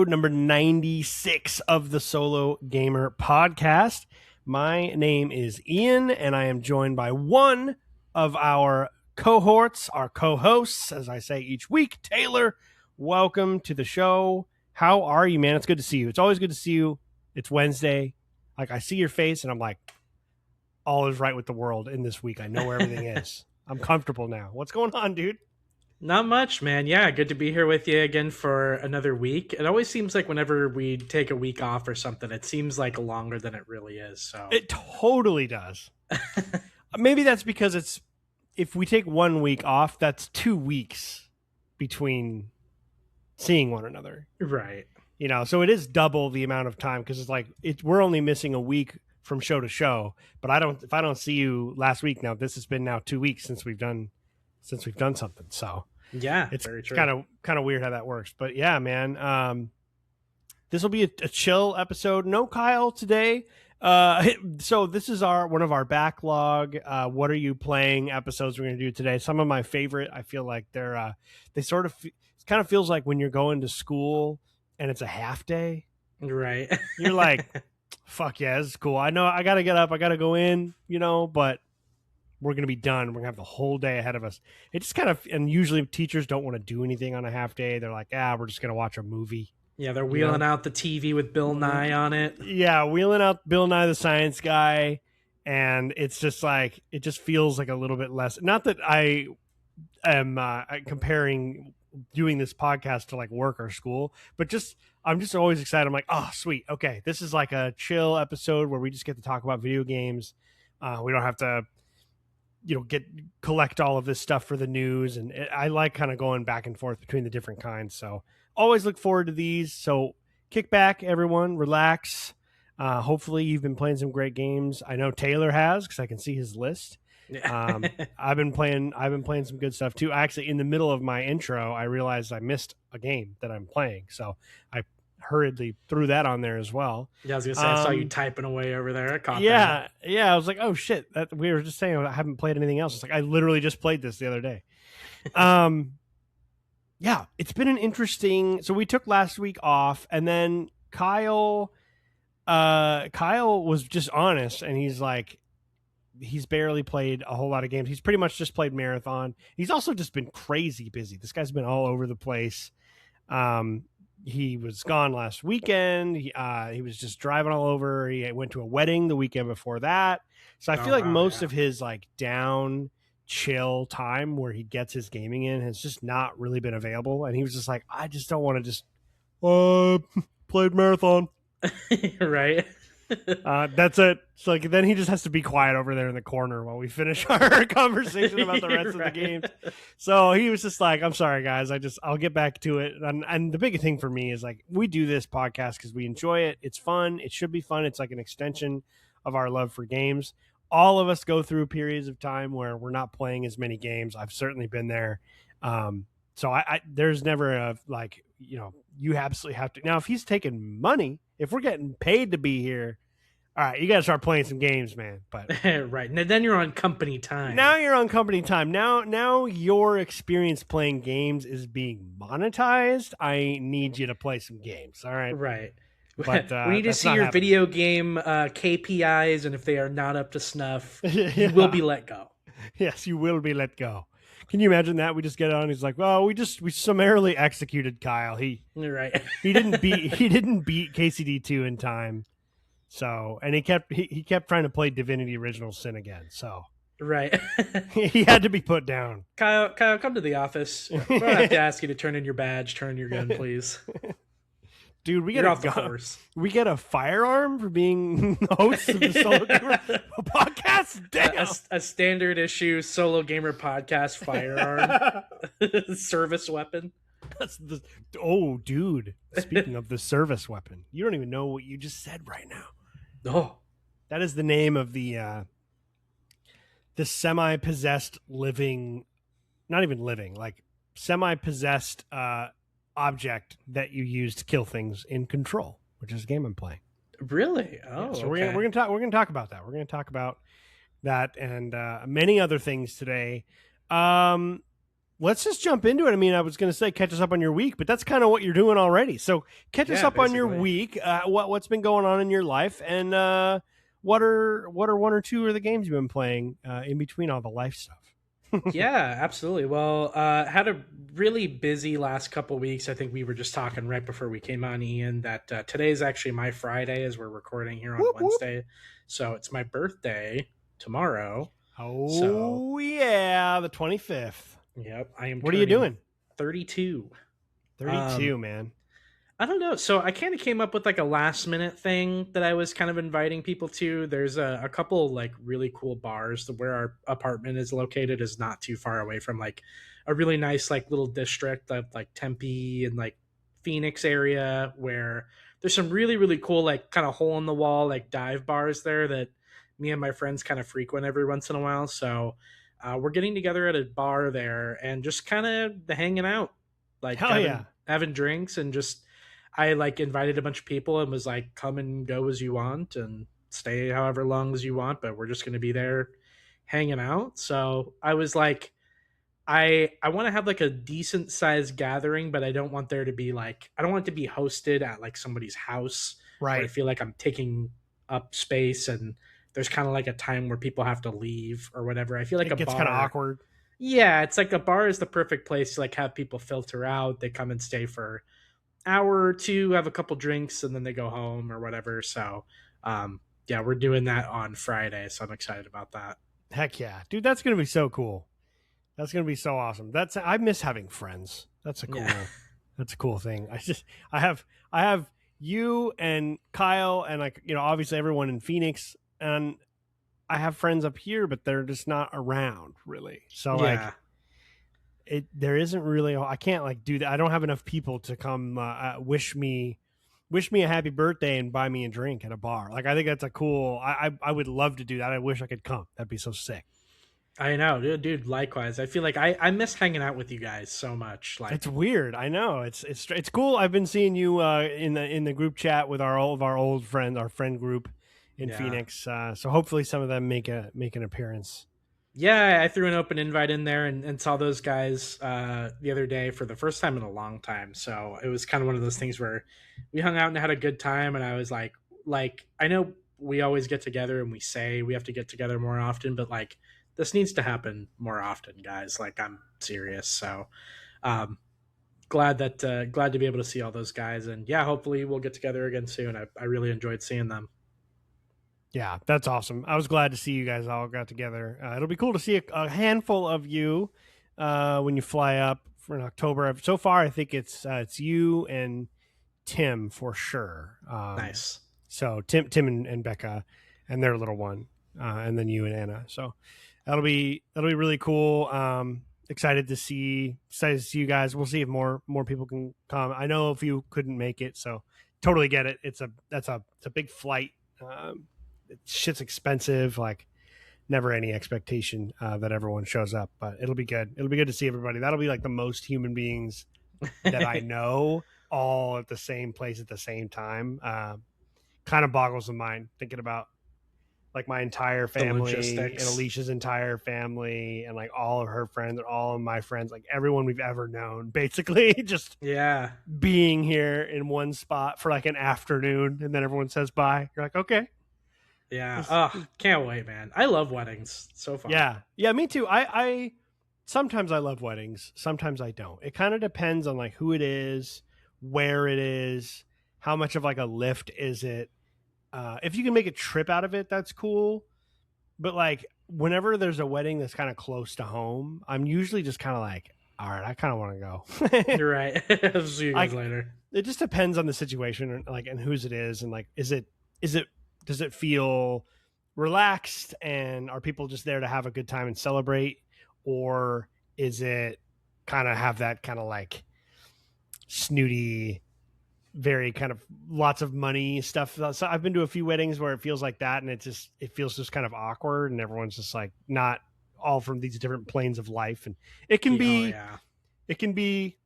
number 96 of the Solo Gamer Podcast. My name is Ian, and I am joined by one of our cohorts, our co-hosts, as I say each week, Taylor. Welcome to the show. How are you, man? It's good to see you. It's always good to see you. It's Wednesday. Like, I see your face, and I'm like, all is right with the world in this week. I know where everything is. I'm comfortable now. What's going on, dude? Not much, man. Yeah, good to be here with you again for another week. It always seems like whenever we take a week off or something, it seems like longer than it really is. So it totally does. Maybe that's because if we take 1 week off, that's 2 weeks between seeing one another. Right. You know, so it is double the amount of time because it's like we're only missing a week from show to show. But if I don't see you last week, now this has been now 2 weeks since we've done something. So yeah, it's kind of weird how that works. But yeah, man, this will be a chill episode. No Kyle today. So this is one of our backlog. What are you playing episodes we're going to do today? Some of my favorite. I feel like they sort of it kind of feels like when you're going to school and it's a half day. Right. You're like, fuck yeah, this is cool. I know I got to get up. I got to go in, but we're going to be done. We're going to have the whole day ahead of us. It just kind of, and usually teachers don't want to do anything on a half day. They're like, we're just going to watch a movie. Yeah, they're wheeling out the TV with Bill Nye on it. Yeah, wheeling out Bill Nye the Science Guy. And it's just like, it just feels like a little bit less. Not that I am comparing doing this podcast to like work or school, but I'm just always excited. I'm like, oh, sweet. Okay, this is like a chill episode where we just get to talk about video games. We don't have to collect all of this stuff for the news. And I like kind of going back and forth between the different kinds. So always look forward to these. So kick back, everyone, relax. Hopefully you've been playing some great games. I know Taylor has, because I can see his list. I've been playing some good stuff too. Actually, in the middle of my intro, I realized I missed a game that I'm playing. So I hurriedly threw that on there as well. Yeah, I was gonna say, I saw you typing away over there. I caught that. I was like, oh shit, we were just saying I haven't played anything else. It's like I literally just played this the other day. Yeah, it's been an interesting. So we took last week off, and then Kyle was just honest, and he's like, he's barely played a whole lot of games. He's pretty much just played Marathon. He's also just been crazy busy. This guy's been all over the place. He was gone last weekend. He was just driving all over. He went to a wedding the weekend before that. So I feel like most of his like down, chill time where he gets his gaming in has just not really been available. And he was just like, I just don't want to just played Marathon. Right. That's it. So like, then he just has to be quiet over there in the corner while we finish our conversation about the rest of the games. So he was just like, I'm sorry, guys. I'll get back to it. And the big thing for me is like, we do this podcast because we enjoy it. It's fun. It should be fun. It's like an extension of our love for games. All of us go through periods of time where we're not playing as many games. I've certainly been there. So I there's never a like, you absolutely have to. Now, if he's taking money, if we're getting paid to be here, all right, you got to start playing some games, man. But right. And then you're on company time. Now you're on company time. Now your experience playing games is being monetized. I need you to play some games. All right. Right. But we need to see your video game KPIs, and if they are not up to snuff, you will be let go. Yes, you will be let go. Can you imagine that? We just get on. He's like, well, we summarily executed Kyle. You're right. he didn't beat KCD2 in time. So, and he kept trying to play Divinity Original Sin again. So, right. He had to be put down. Kyle, come to the office. I don't have to ask you to turn in your badge, turn your gun, please. Dude, we get a firearm for being the host of the Solo Gamer podcast. Damn. A standard issue Solo Gamer podcast firearm, service weapon. Dude. Speaking of the service weapon, you don't even know what you just said right now. Oh, that is the name of the semi-possessed living, not even living, like semi-possessed object that you use to kill things in Control, which is a game I'm playing. Really? Oh, yeah, so okay. we're gonna talk about that. We're gonna talk about that and many other things today. let's just jump into it. I mean, I was going to say catch us up on your week, but that's kind of what you're doing already. So catch us Yeah, up on your basically. week. What's been going on in your life, and what are one or two of the games you've been playing in between all the life stuff? Yeah, absolutely. Well, had a really busy last couple weeks. I think we were just talking right before we came on, Ian, that today is actually my Friday as we're recording here on Whoop whoop. Wednesday. So it's my birthday tomorrow. So, Oh yeah, the 25th. yep, I am What are you turning doing? 32. 32, man. I don't know. So I kind of came up with like a last minute thing that I was kind of inviting people to. There's a couple like really cool bars where our apartment is located is not too far away from like a really nice like little district of like Tempe and like Phoenix area where there's some really really cool like kind of hole in the wall like dive bars there that me and my friends kind of frequent every once in a while. So we're getting together at a bar there and just kind of hanging out, like Hell yeah. having drinks and just I like invited a bunch of people and was like, come and go as you want and stay however long as you want, but we're just going to be there hanging out. So I was like, I want to have like a decent sized gathering, but I don't want there to be like, I don't want it to be hosted at like somebody's house where I Right. feel like I'm taking up space and there's kind of like a time where people have to leave or whatever. I feel like It a gets kind of bar, awkward. yeah, it's like a bar is the perfect place to like have people filter out. They come and stay for hour or two, have a couple drinks, and then they go home or whatever. So, yeah, we're doing that on Friday, so I'm excited about that. Heck yeah, dude. That's gonna be so cool. That's gonna be so awesome. I miss having friends. Yeah, That's a cool thing. I have you and Kyle and like obviously everyone in Phoenix, and I have friends up here, but they're just not around really. So like yeah, there isn't really I can't like do that. I don't have enough people to come wish me a happy birthday and buy me a drink at a bar. Like I think that's a cool. I would love to do that. I wish I could come. That'd be so sick. I know, dude. Likewise, I feel like I miss hanging out with you guys so much. It's Like, weird. I know. It's cool. I've been seeing you in the group chat with all of our old friends, our friend group in yeah, Phoenix. So hopefully some of them make an appearance. yeah. I threw an open invite in there and saw those guys the other day for the first time in a long time. So it was kind of one of those things where we hung out and had a good time, and I was like I know we always get together and we say we have to get together more often, but like this needs to happen more often, guys. Like I'm serious. So um, glad to be able to see all those guys, and yeah, hopefully we'll get together again soon. I really enjoyed seeing them. Yeah, that's awesome. I was glad to see you guys all got together. It'll be cool to see a handful of you when you fly up for in October. So far, I think it's you and Tim for sure. Nice. So Tim and Becca and their little one, and then you and Anna. So that'll be really cool. Excited to see you guys. We'll see if more people can come. I know if you couldn't make it, so totally get it. It's a big flight. Shit's expensive. Like never any expectation that everyone shows up, but it'll be good. It'll be good to see everybody. That'll be like the most human beings that I know all at the same place at the same time. Kind of boggles the mind thinking about like my entire The family and logistics. Alicia's entire family and like all of her friends and all of my friends, like everyone we've ever known, basically just Yeah. being here in one spot for like an afternoon, and then everyone says bye. You're like, okay. Yeah. Oh, can't wait, man. I love weddings. So fun. Yeah, me too. I sometimes I love weddings, sometimes I don't. It kind of depends on like who it is, where it is, how much of like a lift is it. If you can make a trip out of it, that's cool. But like whenever there's a wedding that's kind of close to home, I'm usually just kind of like, all right, I kind of want to go. You're right. I'll see you guys Like later. it just depends on the situation and like and whose it is and like is it does it feel relaxed and are people just there to have a good time and celebrate, or is it kind of have that kind of like snooty, very kind of lots of money stuff? So I've been to a few weddings where it feels like that, and it feels just kind of awkward, and everyone's just like not all from these different planes of life, and it can Yeah, oh be yeah. it can be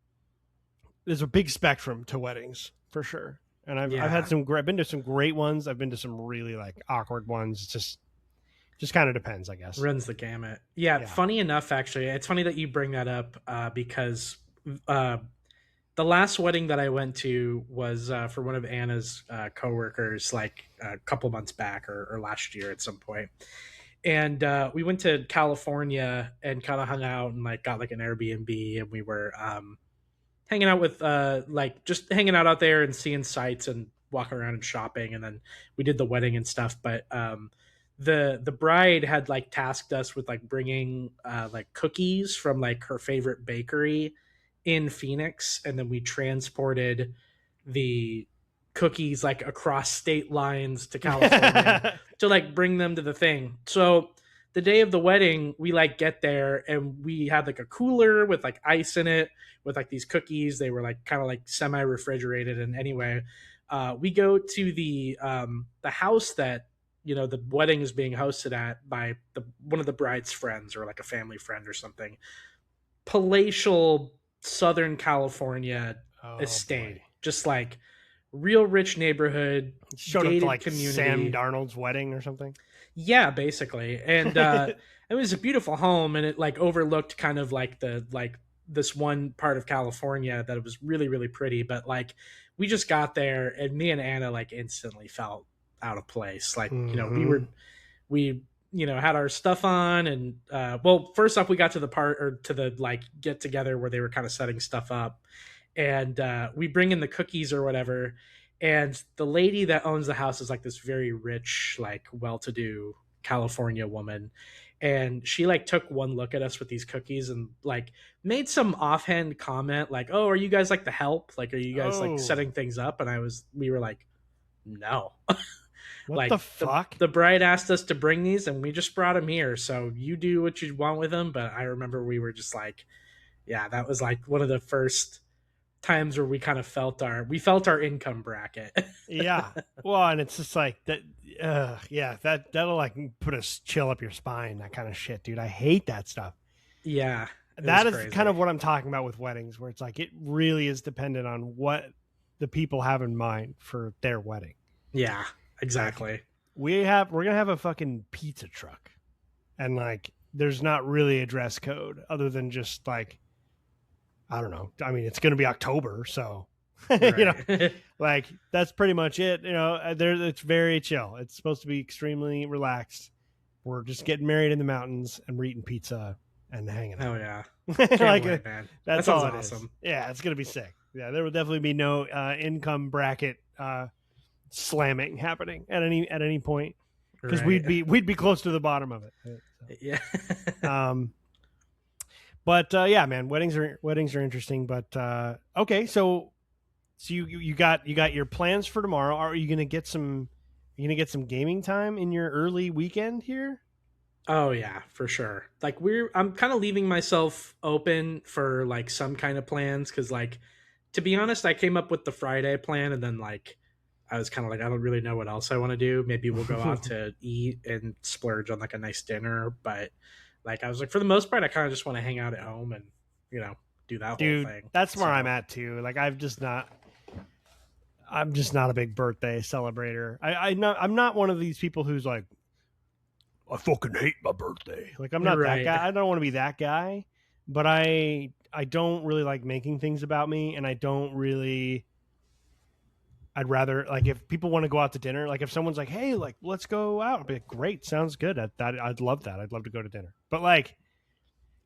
there's a big spectrum to weddings for sure. And I've had Yeah. I've been to some great ones. I've been to some really like awkward ones. It's just Just kind of depends, I guess. Runs the gamut. Yeah, Yeah. funny enough, actually, it's funny that you bring that up because uh, the last wedding that I went to was for one of Anna's coworkers, like a couple months back or last year at some point. And we went to California and kind of hung out and like got like an Airbnb, and we were hanging out with like just hanging out there and seeing sights and walking around and shopping, and then we did the wedding and stuff. But the bride had like tasked us with like bringing like cookies from like her favorite bakery in Phoenix, and then we transported the cookies like across state lines to California to like bring them to the thing. So the day of the wedding, we like get there and we had like a cooler with like ice in it with like these cookies. They were like kind of like semi refrigerated. And anyway, we go to the house that the wedding is being hosted at by one of the bride's friends or like a family friend or something. Palatial Southern California estate, boy. just like real rich neighborhood, showed up to like community. Sam Darnold's wedding or something. Yeah, basically. And it was a beautiful home, and it like overlooked kind of like this one part of California that it was really, really pretty. But like we just got there, and me and Anna like instantly felt out of place. Like, we had our stuff on, and well, first off, we got to the like get together where they were kind of setting stuff up, and we bring in the cookies or whatever, and the lady that owns the house is like this very rich, like well-to-do California woman, and she like took one look at us with these cookies and like made some offhand comment like, "Oh, are you guys like the help? Like, are you guys like setting things up?" And we were like, "No." What like the fuck? The bride asked us to bring these, and we just brought them here. So you do what you want with them. But I remember we were just like, yeah, that was like one of the first times where we kind of felt our income bracket. Yeah. Well, and it's just like that. Yeah, that'll like put a chill up your spine. That kind of shit, dude. I hate that stuff. Yeah. That is crazy. Kind of what I'm talking about with weddings, where it's like it really is dependent on what the people have in mind for their wedding. Yeah. Exactly. Like, we're gonna have a fucking pizza truck, and like there's not really a dress code other than just like, I don't know. I mean, it's gonna be October, so right. like that's pretty much it. It's very chill. It's supposed to be extremely relaxed. We're just getting married in the mountains, and we're eating pizza and hanging out. Oh yeah, like wait, man. That's that all awesome. Yeah, it's gonna be sick. Yeah, there will definitely be no income bracket slamming happening at any point, because we'd be close to the bottom of it. Right? So. Yeah. But yeah, man, weddings are interesting. But okay, so you got your plans for tomorrow. Are you gonna get some gaming time in your early weekend here? Oh yeah, for sure. Like I'm kind of leaving myself open for like some kind of plans, because like, to be honest, I came up with the Friday plan, and then like I was kind of like, I don't really know what else I want to do. Maybe we'll go out to eat and splurge on like a nice dinner. But like, I was like, for the most part, I kind of just want to hang out at home and, do that whole thing. That's where I'm at too. Like, I'm just not a big birthday celebrator. I'm not one of these people who's like, I fucking hate my birthday. Like, I'm not that guy. I don't want to be that guy, but I don't really like making things about me. And I'd rather, like, if people want to go out to dinner, like if someone's like, hey, like, let's go out, I'd be like, great, sounds good. I'd love that. I'd love to go to dinner. But like,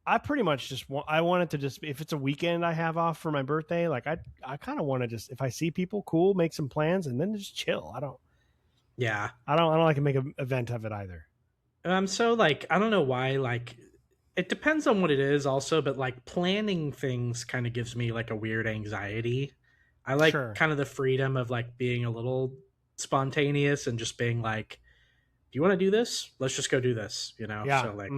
I pretty much just I want it to just, if it's a weekend I have off for my birthday, like I kind of want to just, if I see people, cool, make some plans and then just chill. I don't like to make an event of it either. So like, I don't know why, like, it depends on what it is also, but like planning things kind of gives me like a weird anxiety. I like kind of the freedom of like being a little spontaneous and just being like, do you want to do this? Let's just go do this, Yeah. So like,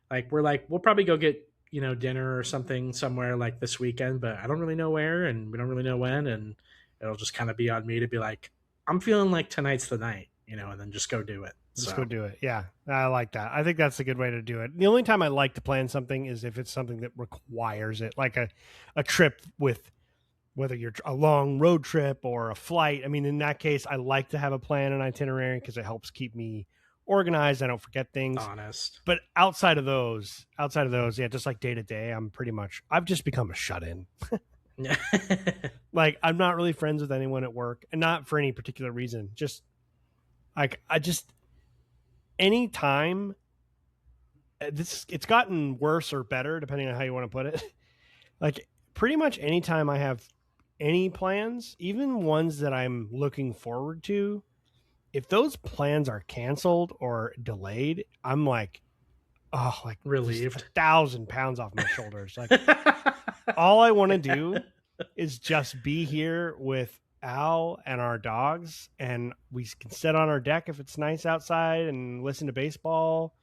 like we're like, we'll probably go get, dinner or something somewhere like this weekend, but I don't really know where, and we don't really know when. And it'll just kind of be on me to be like, I'm feeling like tonight's the night, and then just go do it. Just go do it. Yeah. I like that. I think that's a good way to do it. The only time I like to plan something is if it's something that requires it, like a trip with, whether you're a long road trip or a flight. I mean, in that case, I like to have a plan and itinerary because it helps keep me organized. I don't forget things. Honest. But outside of those, yeah, just like day to day, I've just become a shut in. Yeah. Like I'm not really friends with anyone at work, and not for any particular reason. Just like I just anytime it's gotten worse or better depending on how you want to put it. Like pretty much anytime I have any plans, even ones that I'm looking forward to, if those plans are canceled or delayed, I'm like, oh, like just Relieved. 1,000 pounds off my shoulders. Like all I want to do is just be here with Al and our dogs, and we can sit on our deck if it's nice outside and listen to baseball,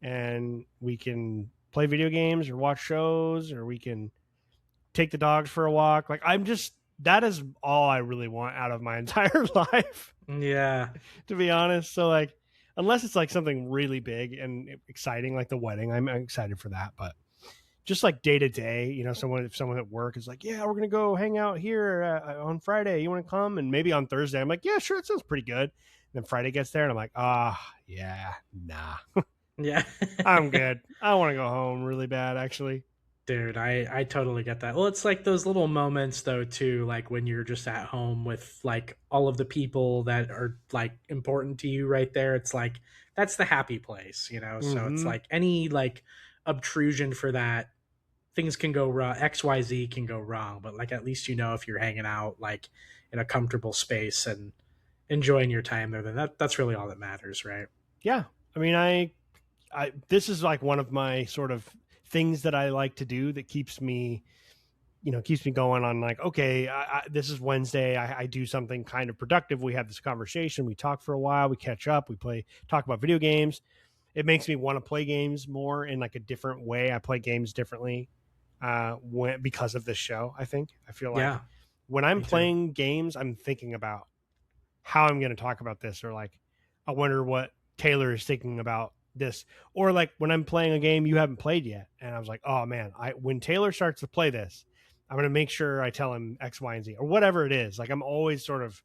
and we can play video games or watch shows, or we can take the dogs for a walk. Like that is all I really want out of my entire life, Yeah. to be honest. So like, unless it's like something really big and exciting, like the wedding, I'm excited for that. But just like day to day, if someone at work is like, yeah, we're going to go hang out here on Friday. You want to come? And maybe on Thursday, I'm like, yeah, sure. It sounds pretty good. And then Friday gets there and I'm like, yeah, nah, Yeah. I'm good. I want to go home really bad, actually. Dude, I totally get that. Well, it's like those little moments though too, like when you're just at home with like all of the people that are like important to you right there. It's like that's the happy place, you know? So it's Mm-hmm. like any like obtrusion for that, things can go wrong, XYZ can go wrong, but like at least if you're hanging out like in a comfortable space and enjoying your time there, then that's really all that matters, right? Yeah. I mean, I this is like one of my sort of things that I like to do that keeps me going on. Like, okay, this is Wednesday. I do something kind of productive. We have this conversation. We talk for a while. We catch up. Talk about video games. It makes me want to play games more in like a different way. I play games differently because of this show. I feel like Yeah, when I'm me too. playing games, I'm thinking about how I'm going to talk about this, or like, I wonder what Taylor is thinking about this, or like when I'm playing a game you haven't played yet, and I was like, oh man, when Taylor starts to play this, I'm going to make sure I tell him X, Y, and Z, or whatever it is. Like I'm always sort of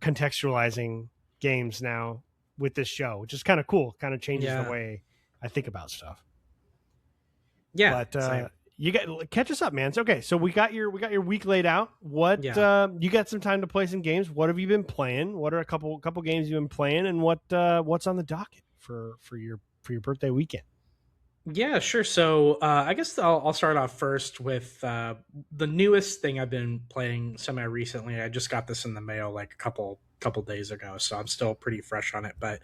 contextualizing games now with this show, which is kind of cool. Kind of changes the Yeah. way I think about stuff. Yeah, But same. you got catch us up, man. So, okay, so we got your week laid out. What Yeah. you got some time to play some games? What have you been playing? What are a couple games you've been playing, and what's on the docket for your birthday weekend? Yeah, sure. So I guess I'll start off first with the newest thing I've been playing semi recently. I just got this in the mail like a couple days ago, so I'm still pretty fresh on it. But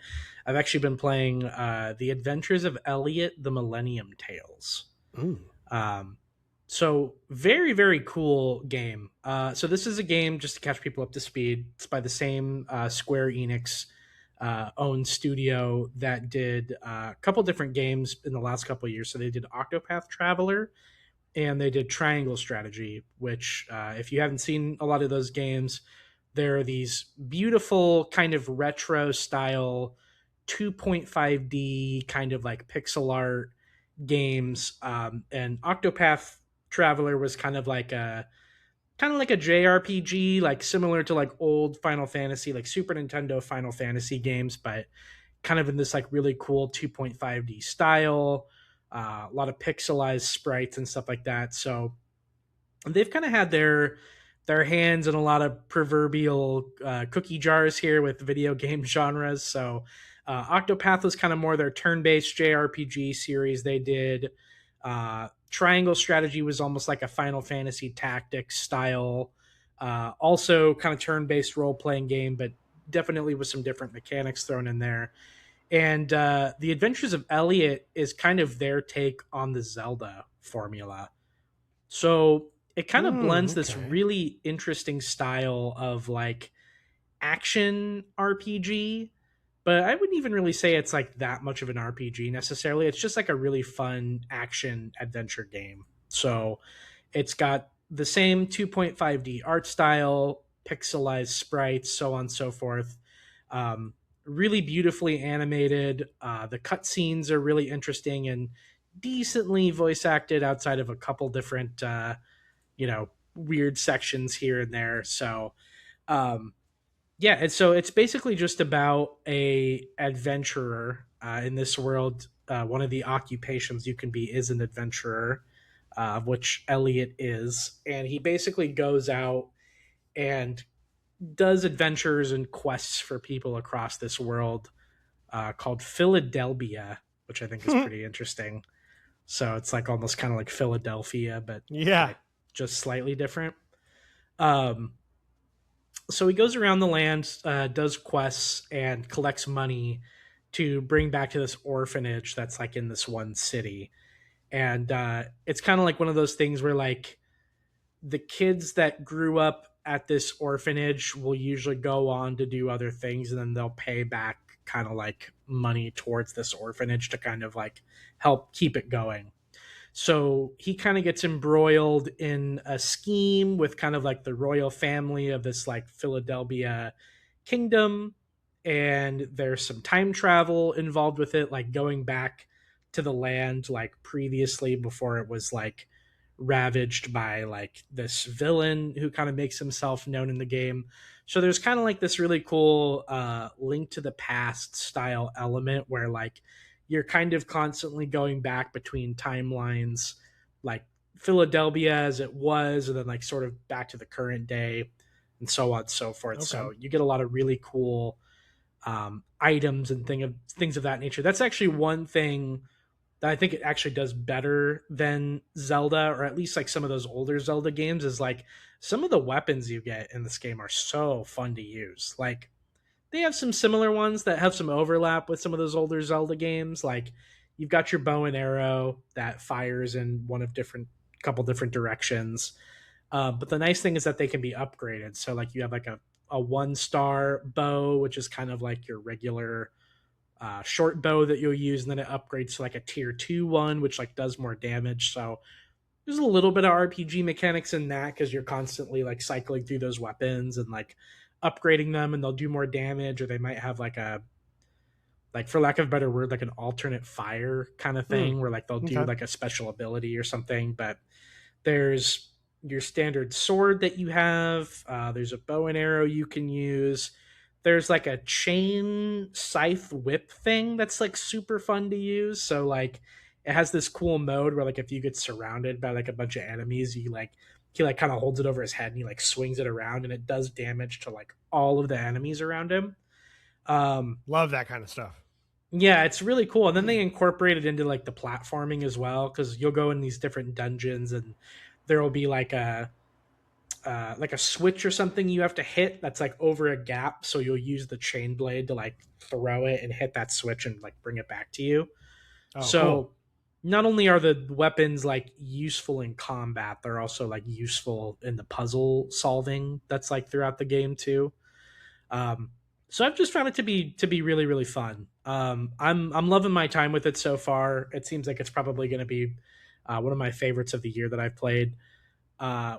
I've actually been playing The Adventures of Elliot: The Millennium Tales. Mm. Um, so very very cool game. So this is a game just to catch people up to speed. It's by the same Square Enix owned studio that did a couple different games in the last couple of years. So they did Octopath Traveler and they did Triangle Strategy, which if you haven't seen a lot of those games, they're these beautiful kind of retro style 2.5D kind of like pixel art games. And Octopath Traveler was kind of like a JRPG, like similar to like old Final Fantasy, like Super Nintendo Final Fantasy games, but kind of in this like really cool 2.5D style, a lot of pixelized sprites and stuff like that. So they've kind of had their hands in a lot of proverbial cookie jars here with video game genres. So Octopath was kind of more their turn-based JRPG series they did. Triangle Strategy was almost like a Final Fantasy Tactics style, also kind of turn-based role-playing game, but definitely with some different mechanics thrown in there. And The Adventures of Elliot is kind of their take on the Zelda formula. So it kind of blends this Okay. really interesting style of like action RPG, but I wouldn't even really say it's like that much of an RPG necessarily. It's just like a really fun action adventure game. So it's got the same 2.5D art style, pixelized sprites, so on and so forth. Um, Really beautifully animated. The cutscenes are really interesting and decently voice acted outside of a couple different, weird sections here and there. So, um, Yeah, and so it's basically just about a adventurer in this world. One of the occupations you can be is an adventurer, of which Elliot is, and he basically goes out and does adventures and quests for people across this world called Philadelphia, which I think is pretty interesting. So it's like almost kind of like Philadelphia, but Yeah. like just slightly different. Um, so he goes around the land, does quests, and collects money to bring back to this orphanage that's like in this one city. And it's kind of like one of those things where like the kids that grew up at this orphanage will usually go on to do other things, and then they'll pay back kind of like money towards this orphanage to kind of like help keep it going. So he kind of gets embroiled in a scheme with kind of like the royal family of this like Philadelphia kingdom. And there's some time travel involved with it, like going back to the land like previously before it was like ravaged by like this villain who kind of makes himself known in the game. So there's kind of like this really cool link to the past style element where like you're kind of constantly going back between timelines, like Philadelphia as it was, and then like sort of back to the current day, and so on and so forth. Okay. So you get a lot of really cool items and things of that nature. That's actually one thing that I think it actually does better than Zelda, or at least like some of those older Zelda games, is like some of the weapons you get in this game are so fun to use. Like they have some similar ones that have some overlap with some of those older Zelda games. Like you've got your bow and arrow that fires in one of different couple different directions. But the nice thing is that they can be upgraded. So like you have like a 1-star bow, which is kind of like your regular short bow that you'll use, and then it upgrades to like a tier 2 one, which like does more damage. So there's a little bit of RPG mechanics in that because you're constantly like cycling through those weapons and like upgrading them, and they'll do more damage, or they might have like a, like for lack of a better word, like an alternate fire kind of thing where like they'll do Okay. like a special ability or something. But there's your standard sword that you have. There's a bow and arrow you can use. There's like a chain scythe whip thing that's like super fun to use. So like it has this cool mode where like if you get surrounded by like a bunch of enemies, you like he like kind of holds it over his head and he like swings it around, and it does damage to like all of the enemies around him. Love that kind of stuff. Yeah, it's really cool. And then they incorporate it into like the platforming as well, because you'll go in these different dungeons and there will be like a switch or something you have to hit that's like over a gap. So you'll use the chain blade to like throw it and hit that switch and like bring it back to you. Oh, So cool. not only are the weapons like useful in combat, they're also like useful in the puzzle solving that's like throughout the game too. Um, so I've just found it to be really really fun. I'm loving my time with it so far. It seems like it's probably going to be one of my favorites of the year that I've played.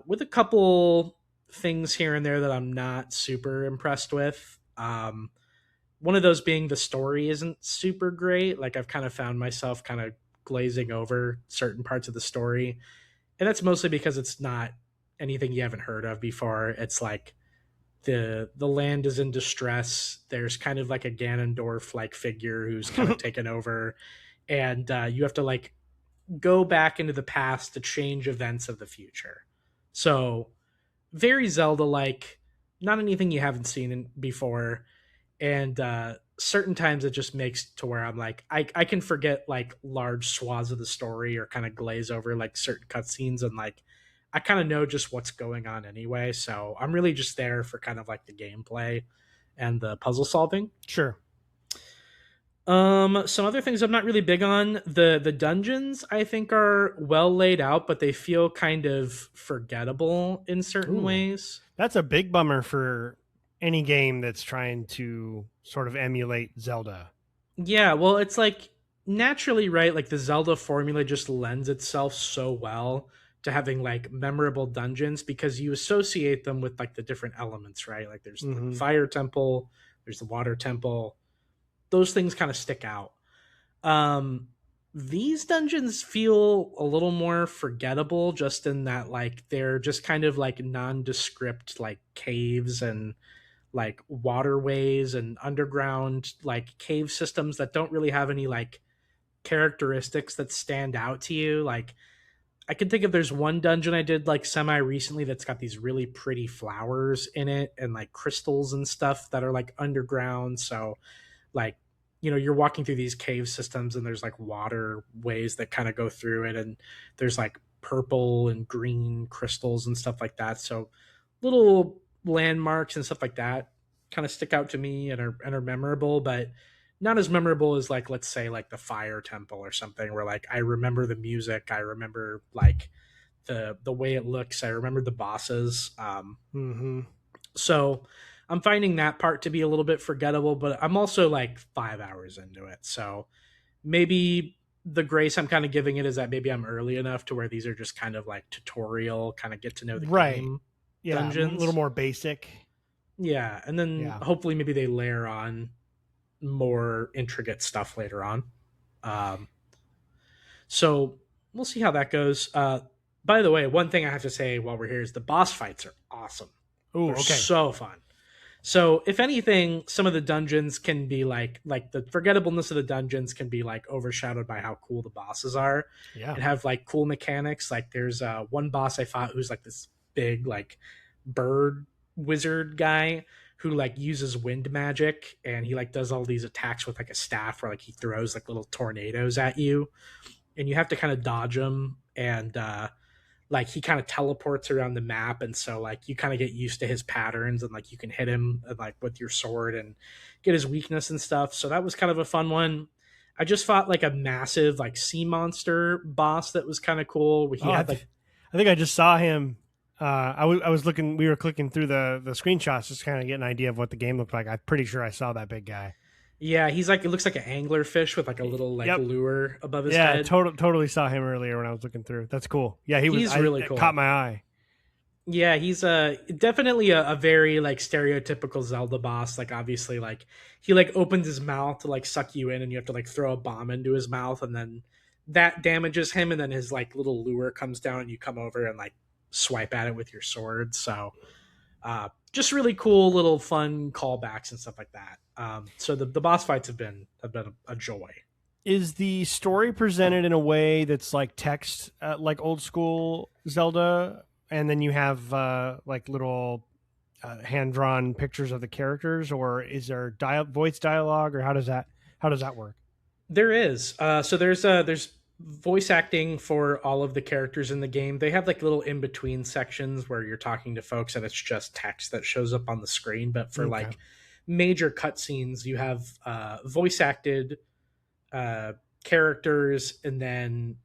With a couple things here and there that I'm not super impressed with. One of those being the story isn't super great. Like I've kind of found myself kind of glazing over certain parts of the story, and that's mostly because it's not anything you haven't heard of before. It's like the land is in distress. There's kind of like a Ganondorf like figure who's kind of taken over, and you have to like go back into the past to change events of the future. So very Zelda like, not anything you haven't seen before. And certain times it just makes to where I'm like, I can forget like large swaths of the story or kind of glaze over like certain cutscenes, and like I kind of know just what's going on anyway. So I'm really just there for kind of like the gameplay and the puzzle solving. Sure. Some other things I'm not really big on. The dungeons I think are well laid out, but they feel kind of forgettable in certain Ooh. ways. That's a big bummer for any game that's trying to sort of emulate Zelda. Yeah, well, it's like naturally, right? Like the Zelda formula just lends itself so well to having like memorable dungeons because you associate them with like the different elements, right? Like there's the Mm-hmm. fire temple, there's the water temple. Those things kind of stick out. Um, these dungeons feel a little more forgettable, just in that like they're just kind of like nondescript like caves and like waterways and underground like cave systems that don't really have any like characteristics that stand out to you. Like I can think of there's one dungeon I did like semi recently that's got these really pretty flowers in it and like crystals and stuff that are like underground. So like, you know, you're walking through these cave systems and there's like waterways that kind of go through it, and there's like purple and green crystals and stuff like that. So little landmarks and stuff like that kind of stick out to me and are memorable, but not as memorable as like, let's say like the fire temple or something, where like I remember the music, I remember like the way it looks, I remember the bosses. So I'm finding that part to be a little bit forgettable, but I'm also like 5 hours into it. So maybe the grace I'm kind of giving it is that maybe I'm early enough to where these are just kind of like tutorial, kind of get to know the game dungeons. A little more basic. Yeah. And then hopefully maybe they layer on more intricate stuff later on. So we'll see how that goes. By the way, one thing I have to say while we're here is the boss fights are awesome. Oh, okay. So fun. So if anything, some of the dungeons can be like the forgettableness of the dungeons can be like overshadowed by how cool the bosses are. Yeah. And have like cool mechanics. Like there's one boss I fought who's like this big like bird wizard guy who like uses wind magic, and he like does all these attacks with like a staff where like he throws like little tornadoes at you, and you have to kind of dodge them, and like he kind of teleports around the map, and so like you kind of get used to his patterns, and like you can hit him like with your sword and get his weakness and stuff. So that was kind of a fun one. I just fought like a massive like sea monster boss that was kind of cool. I think I just saw him. I was looking. We were clicking through the screenshots, just kind of get an idea of what the game looked like. I'm pretty sure I saw that big guy. Yeah, he's like, it looks like an anglerfish with like a little like lure above his head. Yeah, totally saw him earlier when I was looking through. That's cool. Yeah, he's really cool. Caught my eye. Yeah, he's definitely a very like stereotypical Zelda boss. Like obviously like he like opens his mouth to like suck you in, and you have to like throw a bomb into his mouth, and then that damages him, and then his like little lure comes down and you come over and like swipe at it with your sword. So just really cool little fun callbacks and stuff like that. So the boss fights have been a joy. Is the story presented in a way that's like text, like old school Zelda, and then you have like little hand-drawn pictures of the characters, or is there voice dialogue, or how does that work? There is. So there's voice acting for all of the characters in the game. They have like little in-between sections where you're talking to folks and it's just text that shows up on the screen. But for like major cutscenes, you have voice acted characters, and then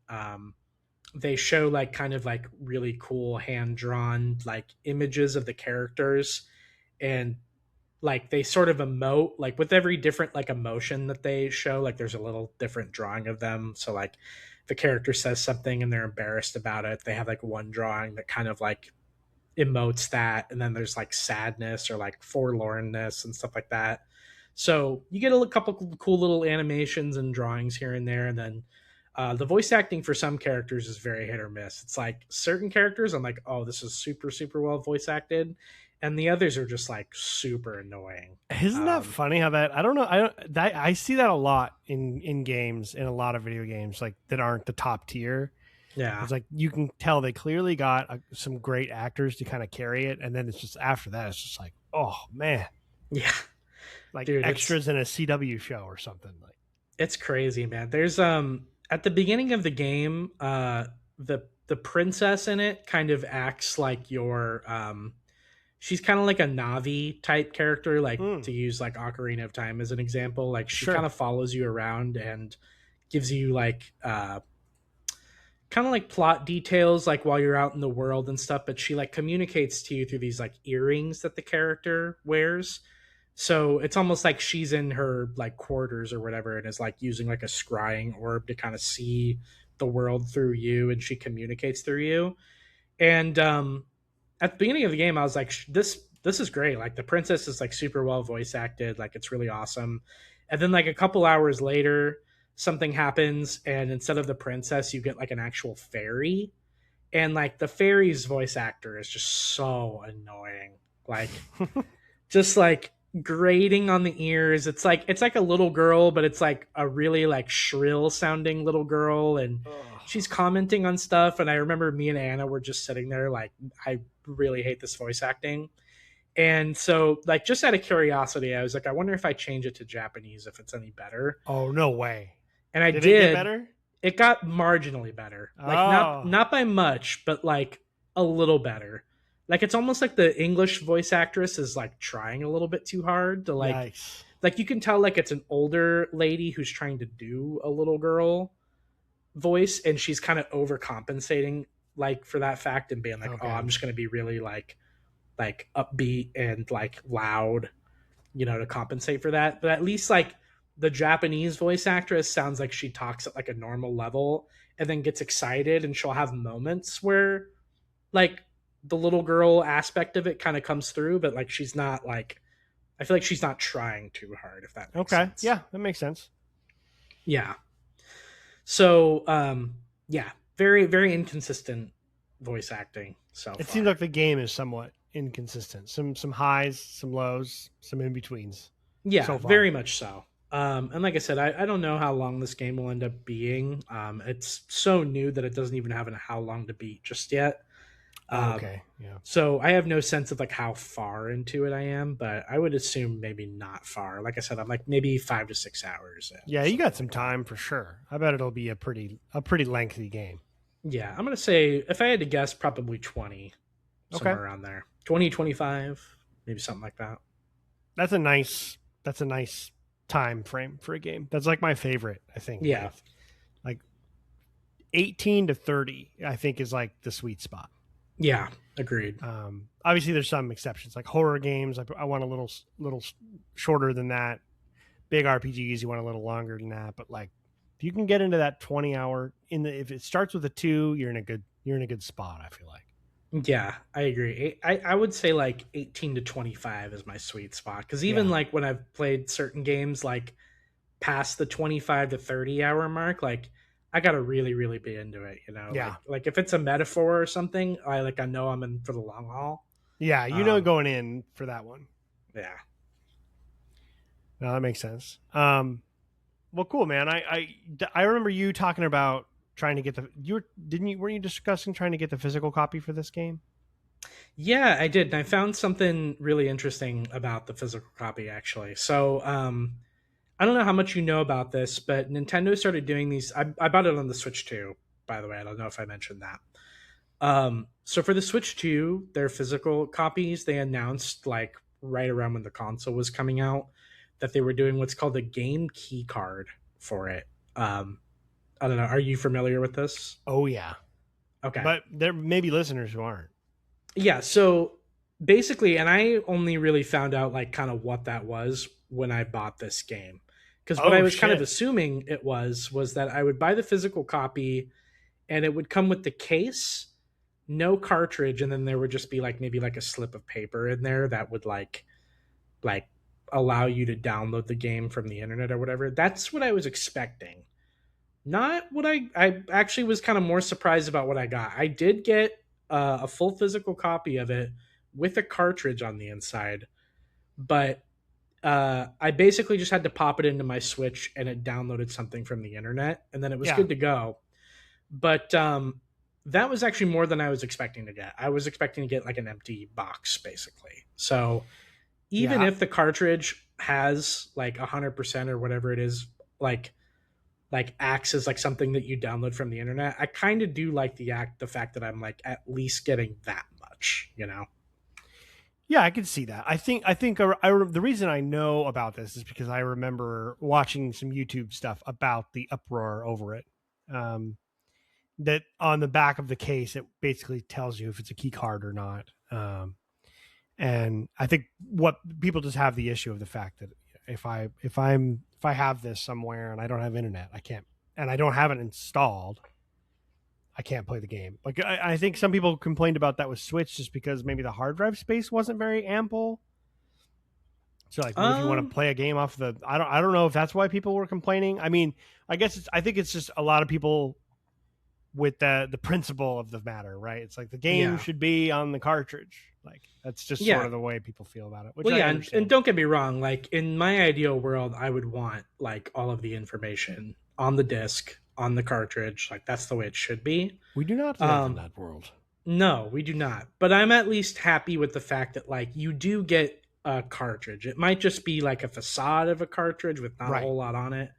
they show like kind of like really cool hand-drawn like images of the characters, and like they sort of emote like with every different like emotion that they show, like there's a little different drawing of them. So like the character says something and they're embarrassed about it, they have like one drawing that kind of like emotes that, and then there's like sadness or like forlornness and stuff like that. So you get a couple cool little animations and drawings here and there. And then the voice acting for some characters is very hit or miss. It's like certain characters I'm like, oh, this is super super well voice acted, and the others are just like super annoying. Isn't that funny how that, I don't know, I see that a lot in games, in a lot of video games like that aren't the top tier. Yeah, it's like you can tell they clearly got some great actors to kind of carry it, and then it's just after that it's just like, oh man, yeah, like dude, extras in a CW show or something. Like it's crazy, man. There's at the beginning of the game, the princess in it kind of acts like your she's kind of like a Navi type character, like to use like Ocarina of Time as an example. Like she kind of follows you around and gives you like kind of like plot details like while you're out in the world and stuff, but she like communicates to you through these like earrings that the character wears. So it's almost like she's in her like quarters or whatever, and is like using like a scrying orb to kind of see the world through you, and she communicates through you. And at the beginning of the game I was like, this is great, like the princess is like super well voice acted, like it's really awesome. And then like a couple hours later something happens, and instead of the princess you get like an actual fairy, and like the fairy's voice actor is just so annoying. Like just like grating on the ears. It's like a little girl, but it's like a really like shrill sounding little girl, and Ugh. she's commenting on stuff. And I remember me and Anna were just sitting there like, I really hate this voice acting. And so, like, just out of curiosity, I was like, I wonder if I change it to Japanese, if it's any better. Oh, no way. And I Did it get did. better? It got marginally better. Like, not Oh, not by much, but like a little better. Like, it's almost like the English voice actress is like trying a little bit too hard to yikes. like you can tell like it's an older lady who's trying to do a little girl voice, and she's kind of overcompensating like for that fact and being like, oh, Okay. I'm just gonna be really like upbeat and like loud, to compensate for that. But at least like the Japanese voice actress sounds like she talks at like a normal level and then gets excited, and she'll have moments where like the little girl aspect of it kind of comes through, but like she's not like, I feel like she's not trying too hard, if that makes Okay. sense. Yeah, that makes sense. Yeah. So yeah, very, very inconsistent voice acting so It far. seems like the game is somewhat inconsistent. Some highs, some lows, some in betweens. Yeah, So far. very much so. And like I said, I don't know how long this game will end up being. It's so new that it doesn't even have a how long to beat just yet. Okay. Yeah. So I have no sense of like how far into it I am, but I would assume maybe not far. Like I said, I'm like maybe 5 to 6 hours in, Yeah, you got something some like that. time for sure. I bet it'll be a pretty lengthy game. Yeah, I'm gonna say, if I had to guess, probably 20, Okay. somewhere around there. 20, 25, maybe something like that. That's a nice time frame for a game. That's like my favorite, I think. Yeah. Like 18 to 30, I think is like the sweet spot. Yeah, agreed. Obviously there's some exceptions like horror games. I want a little shorter than that. Big RPGs, you want a little longer than that. But like, if you can get into that 20-hour if it starts with a 2, you're in a good spot. I feel like. Yeah, I agree. I would say like 18 to 25 is my sweet spot, because even Yeah. like when I've played certain games like past the 25 to 30 hour mark, like I gotta really, really be into it. Yeah. Like if it's a metaphor or something, I know I'm in for the long haul. Yeah, going in for that one. Yeah. No, that makes sense. Well, cool, man. I remember you talking about trying to get weren't you discussing trying to get the physical copy for this game? Yeah, I did. And I found something really interesting about the physical copy, actually. So, I don't know how much you know about this, but Nintendo started doing these. I bought it on the Switch 2, by the way. I don't know if I mentioned that. So for the Switch 2, their physical copies, they announced like right around when the console was coming out that they were doing what's called a game key card for it. I don't know. Are you familiar with this? Oh yeah. Okay. But there may be listeners who aren't. Yeah, so basically, and I only really found out like kind of what that was when I bought this game. Because what I was kind of assuming it was that I would buy the physical copy and it would come with the case, no cartridge, and then there would just be like maybe like a slip of paper in there that would like allow you to download the game from the internet or whatever. That's what I was expecting. Not what I actually was kind of more surprised about what I got. I did get a full physical copy of it with a cartridge on the inside, but I basically just had to pop it into my Switch and it downloaded something from the internet, and then it was good to go. But that was actually more than I was expecting to get. I was expecting to get like an empty box, basically. So even if the cartridge has like 100% or whatever it is, like acts as like something that you download from the internet, I kind of do like the fact that I'm like at least getting that much. Yeah, I could see that. I think the reason I know about this is because I remember watching some YouTube stuff about the uproar over it. That on the back of the case, it basically tells you if it's a key card or not. And I think what people just have the issue of the fact that if I have this somewhere and I don't have internet, I can't, and I don't have it installed, I can't play the game. Like I think some people complained about that with Switch just because maybe the hard drive space wasn't very ample. So like, what if you want to play a game off the? I don't know if that's why people were complaining. I mean, I think it's just a lot of people with the principle of the matter, right? It's like the game Yeah. should be on the cartridge. Like that's just sort Yeah. of the way people feel about it, which Well, I yeah, understand. and don't get me wrong. Like in my ideal world, I would want like all of the information on the disc, on the cartridge. Like that's the way it should be. We do not live in Um, that world. no, we do not. But I'm at least happy with the fact that like you do get a cartridge. It might just be like a facade of a cartridge with not a Right. whole lot on it,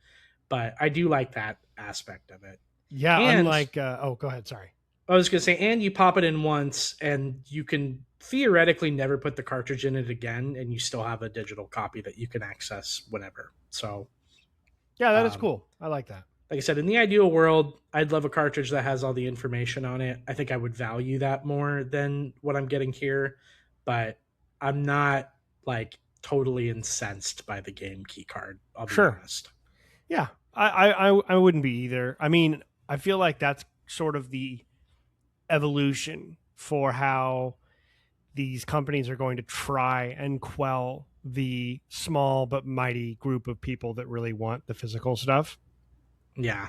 but I do like that aspect of it. Yeah, And unlike oh, go ahead. Sorry. I was gonna say, and you pop it in once, and you can theoretically never put the cartridge in it again, and you still have a digital copy that you can access whenever. So, Yeah, that is cool. I like that. like I said, in the ideal world, I'd love a cartridge that has all the information on it. I think I would value that more than what I'm getting here, but I'm not like totally incensed by the game key card. I'll be honest. Yeah, I wouldn't be either. I mean, I feel like that's sort of the evolution for how these companies are going to try and quell the small but mighty group of people that really want the physical stuff. Yeah.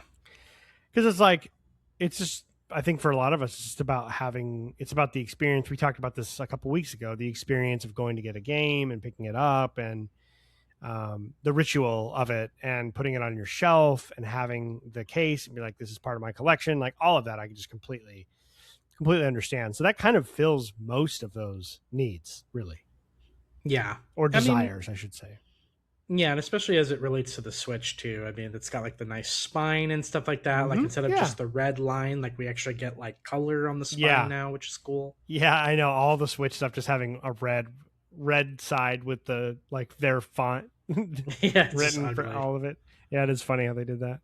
Because it's like, it's just, I think for a lot of us, it's about the experience. We talked about this a couple weeks ago, the experience of going to get a game and picking it up and the ritual of it and putting it on your shelf and having the case and be like, this is part of my collection. Like all of that, I can just completely understand. So that kind of fills most of those needs, really. Yeah. Or desires, I should say. Yeah, and especially as it relates to the Switch too. I mean, it's got like the nice spine and stuff like that. Like instead of just the red line, like we actually get like color on the spine now, which is cool. Yeah, I know. All the Switch stuff just having a red side with the like their font written for all of it. Yeah, it is funny how they did that.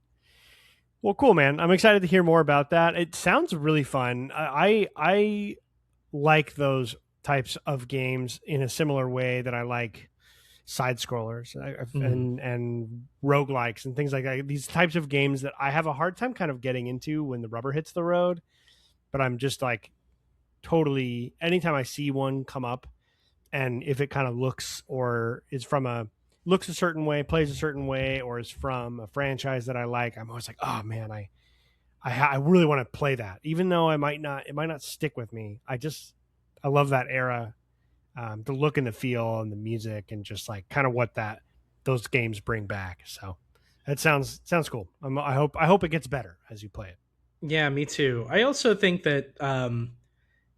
Well, cool, man. I'm excited to hear more about that. It sounds really fun. I like those types of games in a similar way that I like side scrollers and roguelikes and things like that. These types of games that I have a hard time kind of getting into when the rubber hits the road, but I'm just like totally, anytime I see one come up and if it kind of looks or is looks a certain way, plays a certain way, or is from a franchise that I like, I'm always like, oh man, I really want to play that, even though it might not stick with me. I love that era, the look and the feel and the music and just like kind of what those games bring back. So that sounds cool. I hope it gets better as you play it. Yeah, me too. I also think that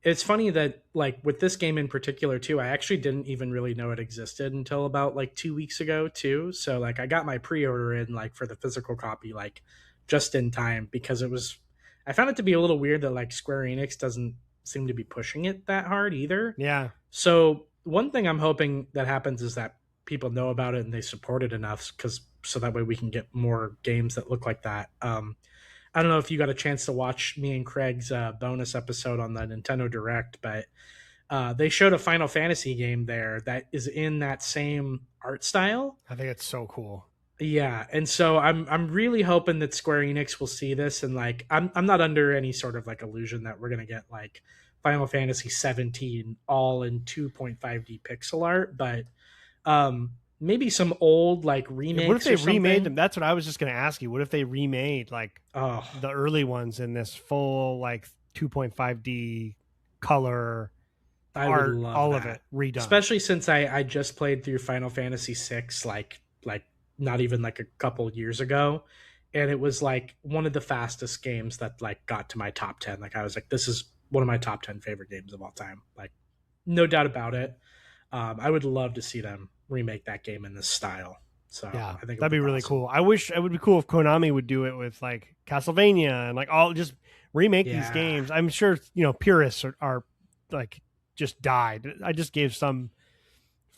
it's funny that like with this game in particular too, I actually didn't even really know it existed until about like 2 weeks ago too. So like I got my pre-order in like for the physical copy like just in time because I found it to be a little weird that like Square Enix doesn't seem to be pushing it that hard either. Yeah. So one thing I'm hoping that happens is that people know about it and they support it enough so that way we can get more games that look like that. I don't know if you got a chance to watch me and Craig's bonus episode on the Nintendo Direct, but they showed a Final Fantasy game there that is in that same art style. I think it's so cool. Yeah, and so I'm really hoping that Square Enix will see this and like I'm not under any sort of like illusion that we're gonna get like Final Fantasy 17 all in 2.5D pixel art, but maybe some old like remakes. What if they remade them? That's what I was just going to ask you. What if they remade like the early ones in this full like 2.5D color art, all of it redone? Especially since I just played through Final Fantasy 6 like not even like a couple years ago, and it was like one of the fastest games that like got to my top 10. Like I was like, this is one of my top 10 favorite games of all time. Like no doubt about it. I would love to see them remake that game in this style. So yeah, I think that'd be really cool. I wish it would be cool if Konami would do it with like Castlevania and like all just remake these games. I'm sure, purists are like just died. I just gave some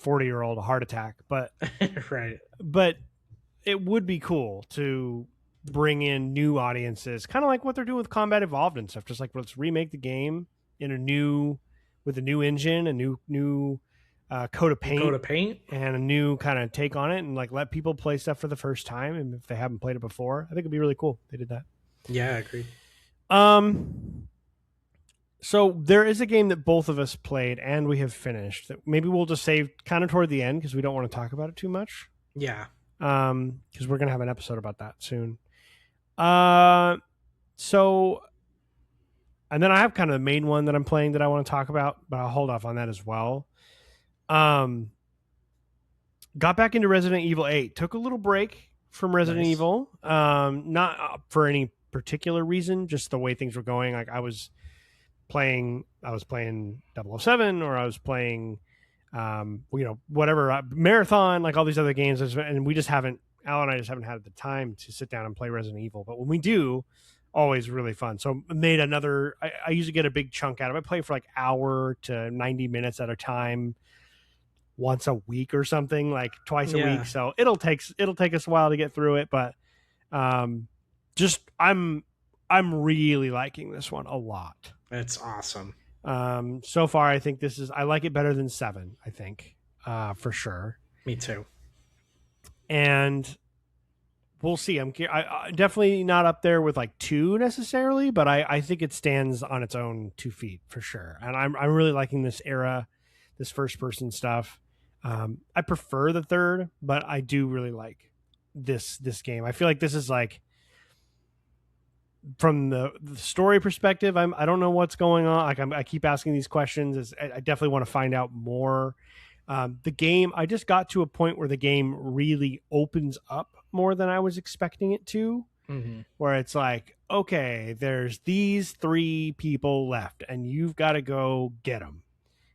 40-year-old a heart attack, but right. But it would be cool to bring in new audiences, kind of like what they're doing with Combat Evolved and stuff. Just like let's remake the game with a new engine, a new coat of paint, and a new kind of take on it, and like let people play stuff for the first time, and if they haven't played it before, I think it'd be really cool if they did that. Yeah, I agree. So there is a game that both of us played and we have finished that maybe we'll just save kind of toward the end because we don't want to talk about it too much. Yeah. Because we're gonna have an episode about that soon. So and then I have kind of the main one that I'm playing that I want to talk about, but I'll hold off on that as well. Got back into Resident Evil 8. Took a little break from Resident Evil. Not for any particular reason, just the way things were going. Like I was playing 007, or I was playing whatever, Marathon, like all these other games, and we just haven't, Al and I just haven't had the time to sit down and play Resident Evil. But when we do, always really fun. So made another, I usually get a big chunk out of it. I play for like hour to 90 minutes at a time, once a week or something, like twice a week. So it'll take us a while to get through it, but just I'm really liking this one a lot. It's awesome. So far I think I like it better than 7, I think, for sure. Me too. And we'll see. I definitely not up there with like 2 necessarily, but I think it stands on its own 2 feet for sure. And I'm really liking this era, this first person stuff. I prefer the 3rd, but I do really like this game. I feel like this is like, from the story perspective, I don't know what's going on. Like I keep asking these questions. I definitely want to find out more. The game, I just got to a point where the game really opens up more than I was expecting it to. Mm-hmm. Where it's like, okay, there's these 3 people left, and you've got to go get them.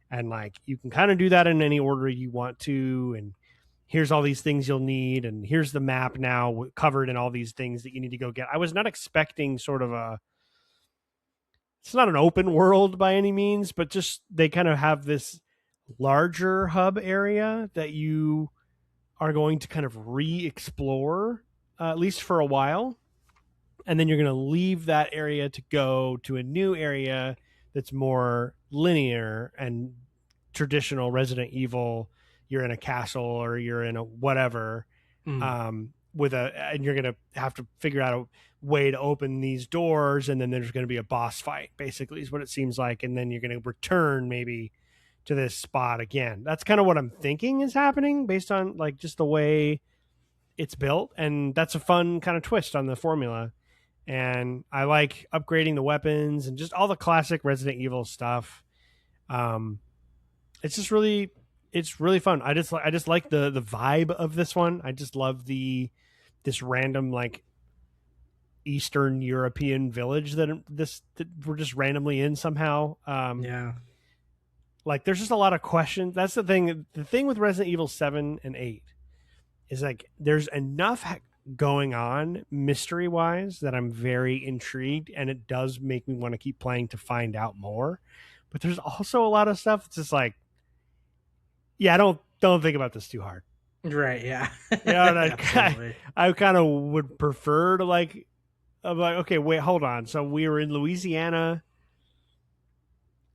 And like, you can kind of do that in any order you want to. And here's all these things you'll need. And here's the map now covered in all these things that you need to go get. I was not expecting sort of it's not an open world by any means, but just they kind of have this larger hub area that you are going to kind of re-explore, at least for a while. And then you're going to leave that area to go to a new area that's more linear and traditional Resident Evil. You're in a castle or you're in a whatever, and you're going to have to figure out a way to open these doors. And then there's going to be a boss fight, basically, is what it seems like. And then you're going to return maybe to this spot again. That's kind of what I'm thinking is happening based on like just the way it's built. And that's a fun kind of twist on the formula. And I like upgrading the weapons and just all the classic Resident Evil stuff. It's really fun. I just like the vibe of this one. I just love this random like Eastern European village that we're just randomly in somehow. Like there's just a lot of questions. That's the thing. The thing with Resident Evil 7 and 8 is like there's enough going on mystery wise that I'm very intrigued, and it does make me want to keep playing to find out more. But there's also a lot of stuff that's just like, yeah, don't think about this too hard. Right. Yeah. I kind of would prefer to like, I'm like, okay, wait, hold on. So we were in Louisiana,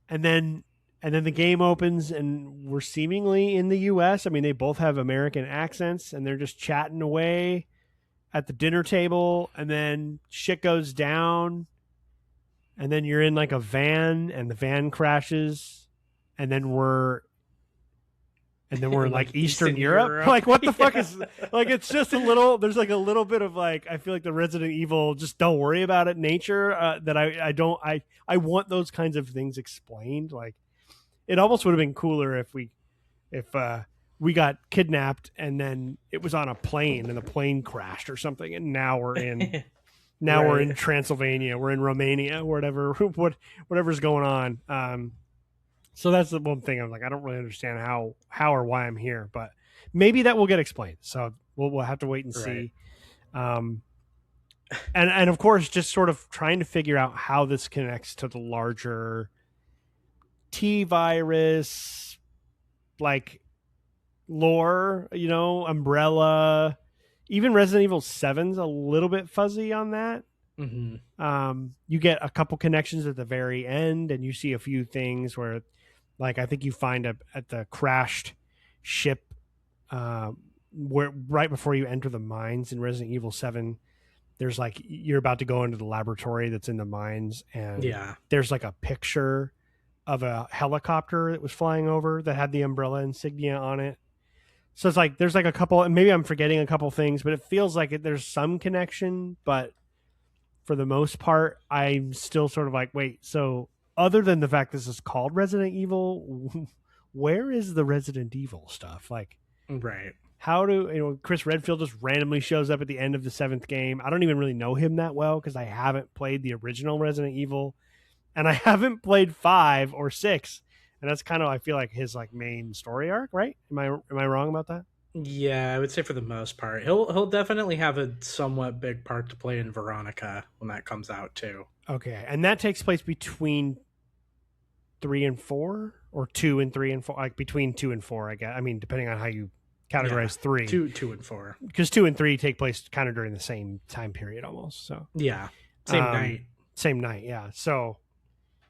and then the game opens and we're seemingly in the US. I mean, they both have American accents and they're just chatting away at the dinner table, and then shit goes down, and then you're in like a van and the van crashes, and then we're in like Eastern Europe. Like what the fuck is like, it's just there's like a little bit of like, I feel like the Resident Evil just don't worry about it nature, that I want those kinds of things explained. Like it almost would have been cooler if we got kidnapped and then it was on a plane and the plane crashed or something, and now we're in we're in Transylvania, we're in Romania, whatever's going on. So that's the one thing I'm like, I don't really understand how or why I'm here, but maybe that will get explained. So we'll have to wait and see. And of course, just sort of trying to figure out how this connects to the larger T virus, like lore, Umbrella. Even Resident Evil 7's a little bit fuzzy on that. Mm-hmm. You get a couple connections at the very end, and you see a few things where, like, I think you find at the crashed ship, where right before you enter the mines in Resident Evil 7, there's like, you're about to go into the laboratory that's in the mines, and there's like a picture of a helicopter that was flying over that had the Umbrella insignia on it. So it's like there's like a couple, and maybe I'm forgetting a couple things, but it feels like there's some connection, but for the most part, I'm still sort of like, wait, so other than the fact this is called Resident Evil, where is the Resident Evil stuff? Like, Right. how do Chris Redfield just randomly shows up at the end of the 7th game? I don't even really know him that well because I haven't played the original Resident Evil, and I haven't played 5 or 6, and that's kind of, I feel like, his like main story arc, right? Am I wrong about that? Yeah, I would say for the most part, he'll definitely have a somewhat big part to play in Veronica when that comes out too. Okay, and that takes place between 3 and 4, or 2 and 3 and 4, like between 2 and 4, I guess. I mean, depending on how you categorize 3. 2 and 4. Because 2 and 3 take place kind of during the same time period almost. So Yeah, same night. Same night, yeah. So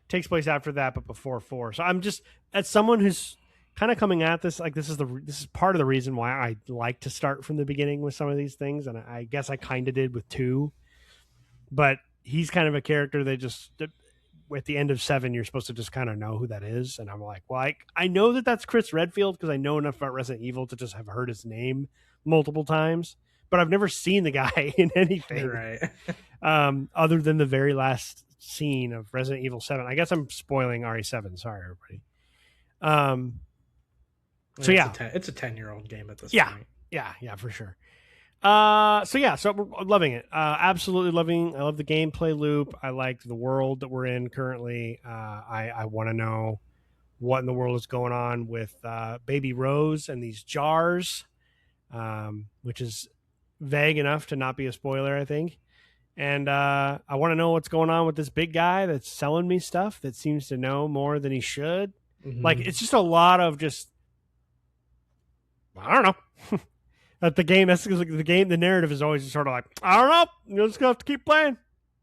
takes place after that, but before 4. So I'm just, as someone who's kind of coming at this, like, this is part of the reason why I like to start from the beginning with some of these things, and I guess I kind of did with 2. But he's kind of a character that just, at the end of 7, you're supposed to just kind of know who that is. And I'm like, well, I know that that's Chris Redfield because I know enough about Resident Evil to just have heard his name multiple times, but I've never seen the guy in anything. Right. Other than the very last scene of Resident Evil 7. I guess I'm spoiling RE7. Sorry, everybody. So yeah, it's a 10-year-old game at this yeah, point. Yeah, for sure. So we're loving it. Absolutely loving. I love the gameplay loop. I like the world that we're in currently. I want to know what in the world is going on with Baby Rose and these jars, which is vague enough to not be a spoiler, I think. And I want to know what's going on with this big guy that's selling me stuff that seems to know more than he should. Mm-hmm. Like, it's just a lot of just, I don't know. That the game, the narrative is always sort of like, I don't know, you're just gonna have to keep playing.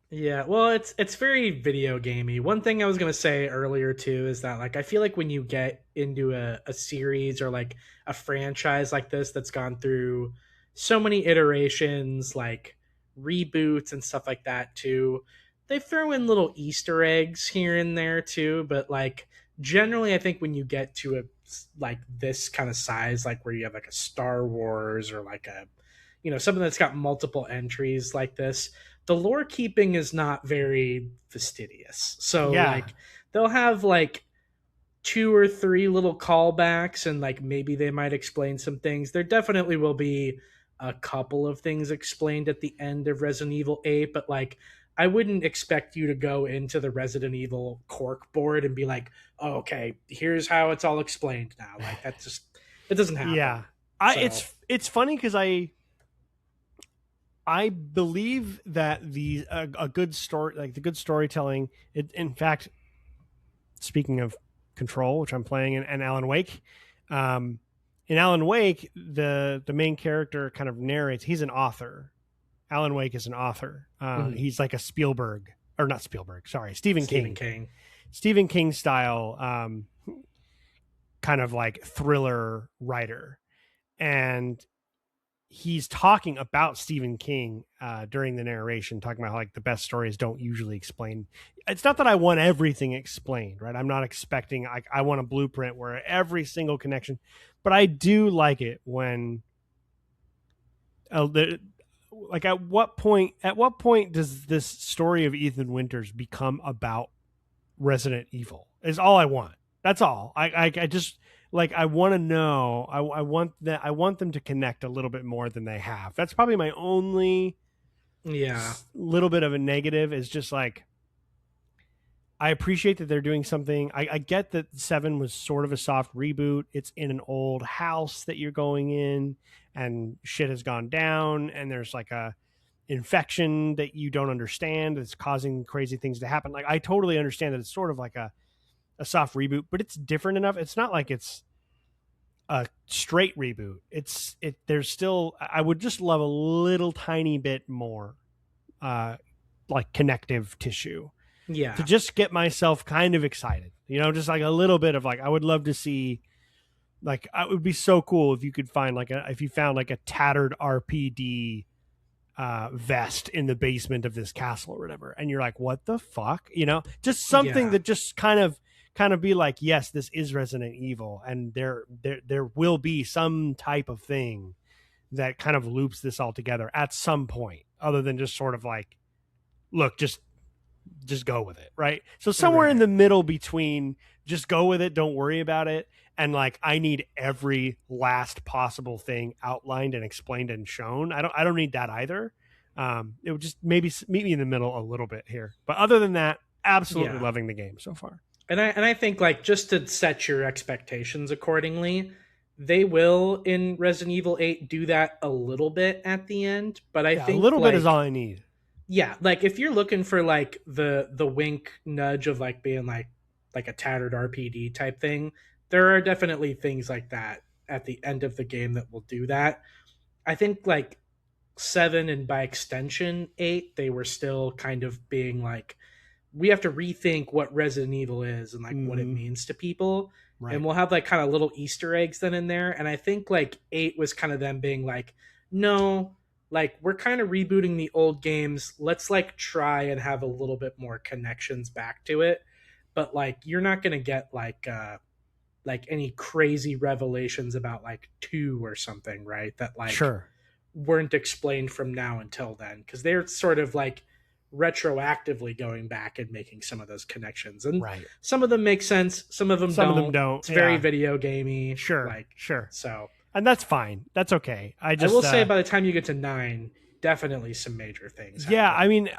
Yeah, well, it's very video gamey. One thing I was gonna say earlier too is that, like, I feel like when you get into a series or like a franchise like this that's gone through so many iterations, like reboots and stuff like that too, they throw in little Easter eggs here and there too. But like generally, I think when you get to a like this kind of size, like where you have like a Star Wars or like a, something that's got multiple entries like this, the lore keeping is not very fastidious. So Yeah. like they'll have like 2 or 3 little callbacks, and like maybe they might explain some things. There definitely will be a couple of things explained at the end of Resident Evil 8, but like I wouldn't expect you to go into the Resident Evil cork board and be like, oh, okay, here's how it's all explained now. Like that doesn't happen. Yeah. It's funny because I believe that a good story, like the good storytelling, in fact, speaking of Control, which I'm playing, and Alan Wake, in Alan Wake, the main character kind of narrates. He's an author. Alan Wake is an author. He's like a Stephen King. Stephen King style, kind of like thriller writer. And he's talking about Stephen King during the narration, talking about how like the best stories don't usually explain. It's not that I want everything explained, right? I'm not expecting, I want a blueprint where every single connection, but I do like it when like at what point does this story of Ethan Winters become about Resident Evil? Is all I want. That's all. I just, like, I want to know. I want them to connect a little bit more than they have. That's probably my only little bit of a negative, is just like, I appreciate that they're doing something. I get that 7 was sort of a soft reboot. It's in an old house that you're going in, and shit has gone down, and there's like a infection that you don't understand that's causing crazy things to happen. Like, I totally understand that it's sort of like a soft reboot, but it's different enough. It's not like it's a straight reboot. There's still, I would just love a little tiny bit more like connective tissue. Yeah. To just get myself kind of excited, just like a little bit of like, I would love to see, like, it would be so cool if you could find if you found like a tattered RPD vest in the basement of this castle or whatever. And you're like, what the fuck? Just something that just kind of be like, yes, this is Resident Evil. And there will be some type of thing that kind of loops this all together at some point, other than just sort of like look, just go with it, right? So somewhere in the middle between just go with it, don't worry about it, and like I need every last possible thing outlined and explained and shown. I don't need that either. It would just maybe meet me in the middle a little bit here, but other than that, absolutely loving the game so far. And I think like just to set your expectations accordingly, they will in Resident Evil 8 do that a little bit at the end, but I think a little bit is all I need. Yeah, like if you're looking for like the wink nudge of like being like a tattered RPD type thing, there are definitely things like that at the end of the game that will do that. I think like 7 and by extension 8, they were still kind of being like, we have to rethink what Resident Evil is and like what it means to people. Right. And we'll have like kind of little Easter eggs then in there. And I think like 8 was kind of them being like, no, like we're kind of rebooting the old games. Let's like try and have a little bit more connections back to it. But like you're not going to get like any crazy revelations about like 2 or something, right? That like weren't explained from now until then, because they're sort of like retroactively going back and making some of those connections, and some of them make sense, some of them don't. It's very video gamey. So, and that's fine. That's okay. I will say by the time you get to 9, definitely some major things happen. I mean,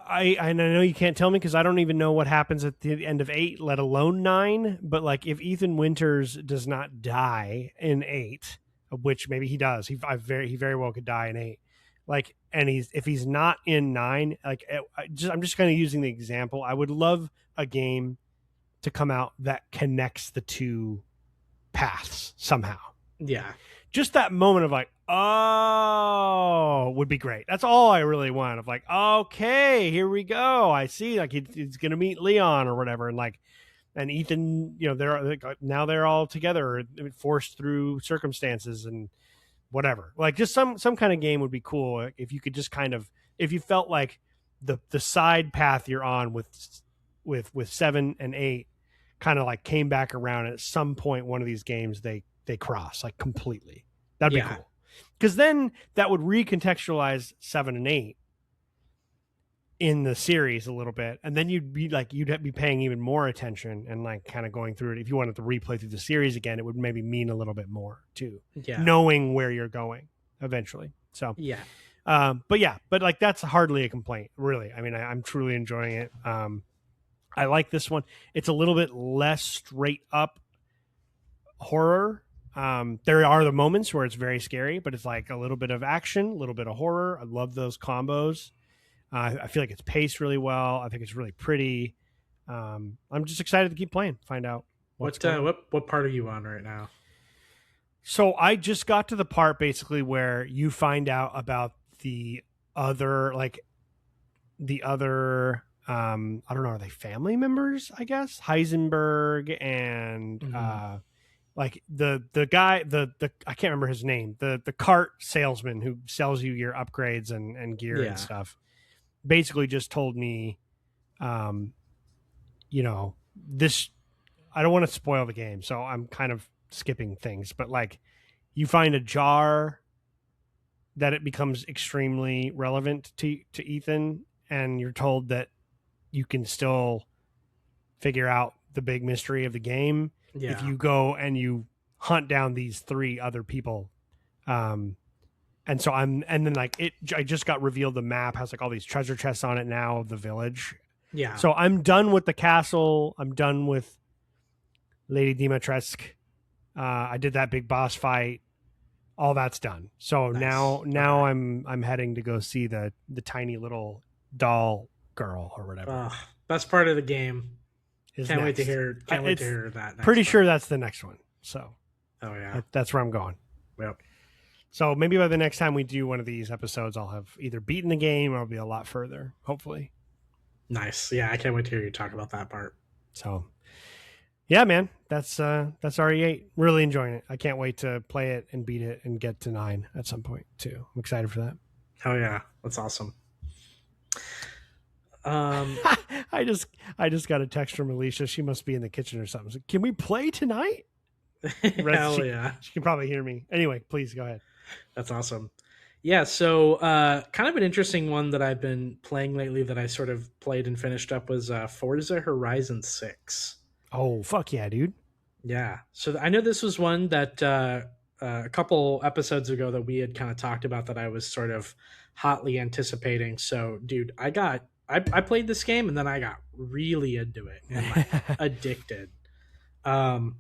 I know you can't tell me because I don't even know what happens at the end of 8, let alone 9. But like, if Ethan Winters does not die in 8, which maybe he does, he very well could die in 8. Like, and if he's not in 9, like I'm just kind of using the example. I would love a game to come out that connects the 2 paths somehow. Yeah. Just that moment of like, oh, would be great. That's all I really want. Of like, okay, here we go. I see. Like he's going to meet Leon or whatever. And like, and Ethan, they're all together, forced through circumstances and whatever. Like just some kind of game would be cool if you could just kind of, if you felt like the side path you're on with 7 and 8 kind of like came back around, and at some point one of these games they cross like completely. That'd be cool, because then that would recontextualize 7 and 8 in the series a little bit, and then you'd be paying even more attention and like kind of going through it. If you wanted to replay through the series again, it would maybe mean a little bit more too, knowing where you're going eventually. So but like that's hardly a complaint, really. I mean, I'm truly enjoying it. I like this one. It's a little bit less straight up horror. There are the moments where it's very scary, but it's like a little bit of action, a little bit of horror. I love those combos. I feel like it's paced really well. I think it's really pretty. I'm just excited to keep playing, find out what part are you on right now? So I just got to the part basically where you find out about the other I don't know, are they family members, I guess? Heisenberg and like the guy, the I can't remember his name, the cart salesman who sells you your upgrades and gear and stuff, basically just told me, this, I don't want to spoil the game, so I'm kind of skipping things, but like you find a jar that it becomes extremely relevant to Ethan, and you're told that you can still figure out the big mystery of the game if you go and you hunt down these 3 other people. And so I just got revealed the map has like all these treasure chests on it now of the village. Yeah. So I'm done with the castle. I'm done with Lady Dimitrescu. I did that big boss fight. All that's done. So now I'm heading to go see the tiny little doll girl or whatever. Best part of the game. Can't wait to hear that. Pretty sure that's the next one. So that's where I'm going. Yep. So maybe by the next time we do one of these episodes, I'll have either beaten the game or I'll be a lot further, hopefully. Nice. Yeah, I can't wait to hear you talk about that part. So yeah, man, that's RE8. Really enjoying it. I can't wait to play it and beat it and get to 9 at some point too. I'm excited for that. Oh yeah, that's awesome. I just got a text from Alicia. She must be in the kitchen or something. So, can we play tonight? Hell yeah. She can probably hear me. Anyway, please go ahead. That's awesome. Yeah, so kind of an interesting one that I've been playing lately that I sort of played and finished up was Forza Horizon 6. Oh, fuck yeah, dude. Yeah. So I know this was one that a couple episodes ago that we had kind of talked about that I was sort of hotly anticipating. So, dude, I played this game and then I got really into it and like addicted. Um,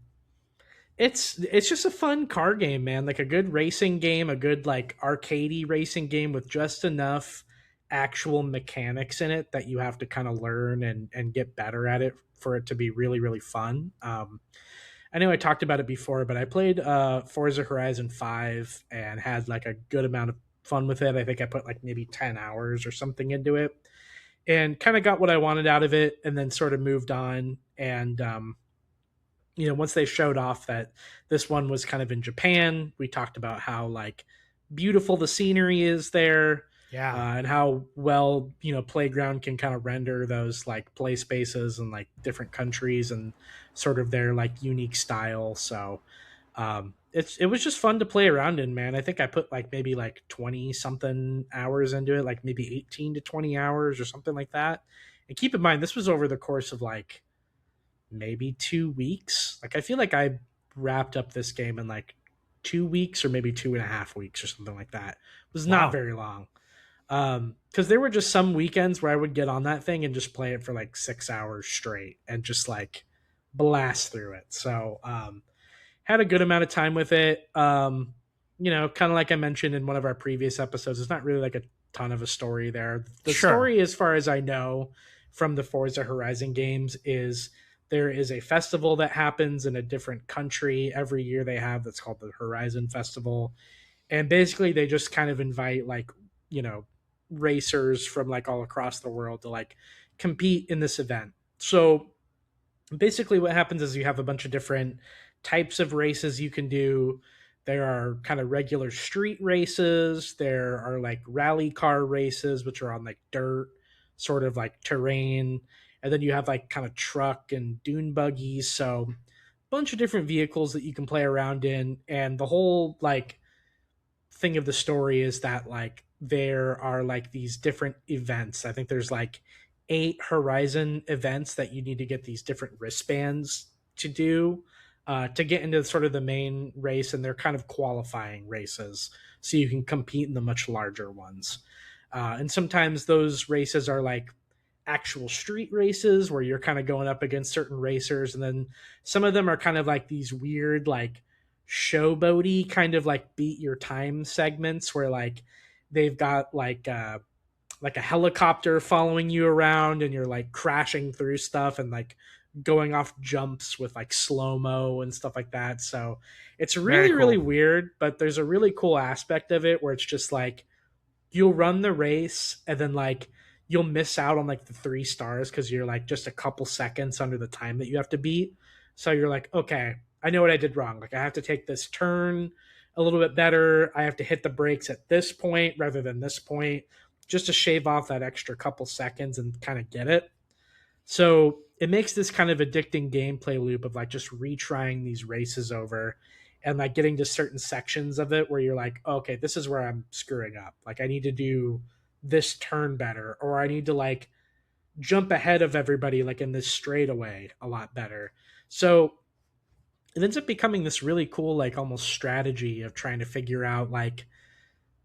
it's just a fun car game, man. Like a good racing game, a good like arcadey racing game with just enough actual mechanics in it that you have to kind of learn and get better at it for it to be really really fun. I know I talked about it before, but I played Forza Horizon 5 and had like a good amount of fun with it. I think I put like maybe 10 hours or something into it and kind of got what I wanted out of it and then sort of moved on. And, once they showed off that this one was kind of in Japan, we talked about how like beautiful the scenery is there. Yeah. And how well Playground can kind of render those like play spaces and like different countries and sort of their like unique style. So it was just fun to play around in, man. I think I put like maybe like 20 something hours into it, like maybe 18 to 20 hours or something like that. And keep in mind, this was over the course of like maybe 2 weeks. Like I feel like I wrapped up this game in like 2 weeks or maybe 2.5 weeks or something like that. It was not Wow. very long. Because there were just some weekends where I would get on that thing and just play it for like 6 hours straight and just like blast through it. So had a good amount of time with it. Kind of like I mentioned in one of our previous episodes, it's not really like a ton of a story there. The Sure. story, as far as I know from the Forza Horizon games, is there is a festival that happens in a different country every year they have that's called the Horizon Festival. And basically they just kind of invite like, you know, racers from like all across the world to like compete in this event. So basically what happens is you have a bunch of different types of races you can do. There are kind of regular street races, there are like rally car races which are on like dirt sort of like terrain, and then you have like kind of truck and dune buggies. So a bunch of different vehicles that you can play around in, and the whole like thing of the story is that like there are like these different events. I think there's like 8 Horizon events that you need to get these different wristbands to do to get into sort of the main race, and they're kind of qualifying races so you can compete in the much larger ones. And sometimes those races are like actual street races where you're kind of going up against certain racers, and then some of them are kind of like these weird like showboaty kind of like beat your time segments where like they've got like a helicopter following you around and you're like crashing through stuff and like going off jumps with like slow mo and stuff like that. So it's Very really really cool. weird, but there's a really cool aspect of it where it's just like you'll run the race and then like you'll miss out on like the 3 stars because you're like just a couple seconds under the time that you have to beat. So you're like, okay, I know what I did wrong. Like I have to take this turn a little bit better. I have to hit the brakes at this point rather than this point just to shave off that extra couple seconds and kind of get it. So it makes this kind of addicting gameplay loop of like just retrying these races over and like getting to certain sections of it where you're like, okay, this is where I'm screwing up. Like I need to do this turn better, or I need to like jump ahead of everybody like in this straightaway a lot better. So it ends up becoming this really cool like almost strategy of trying to figure out like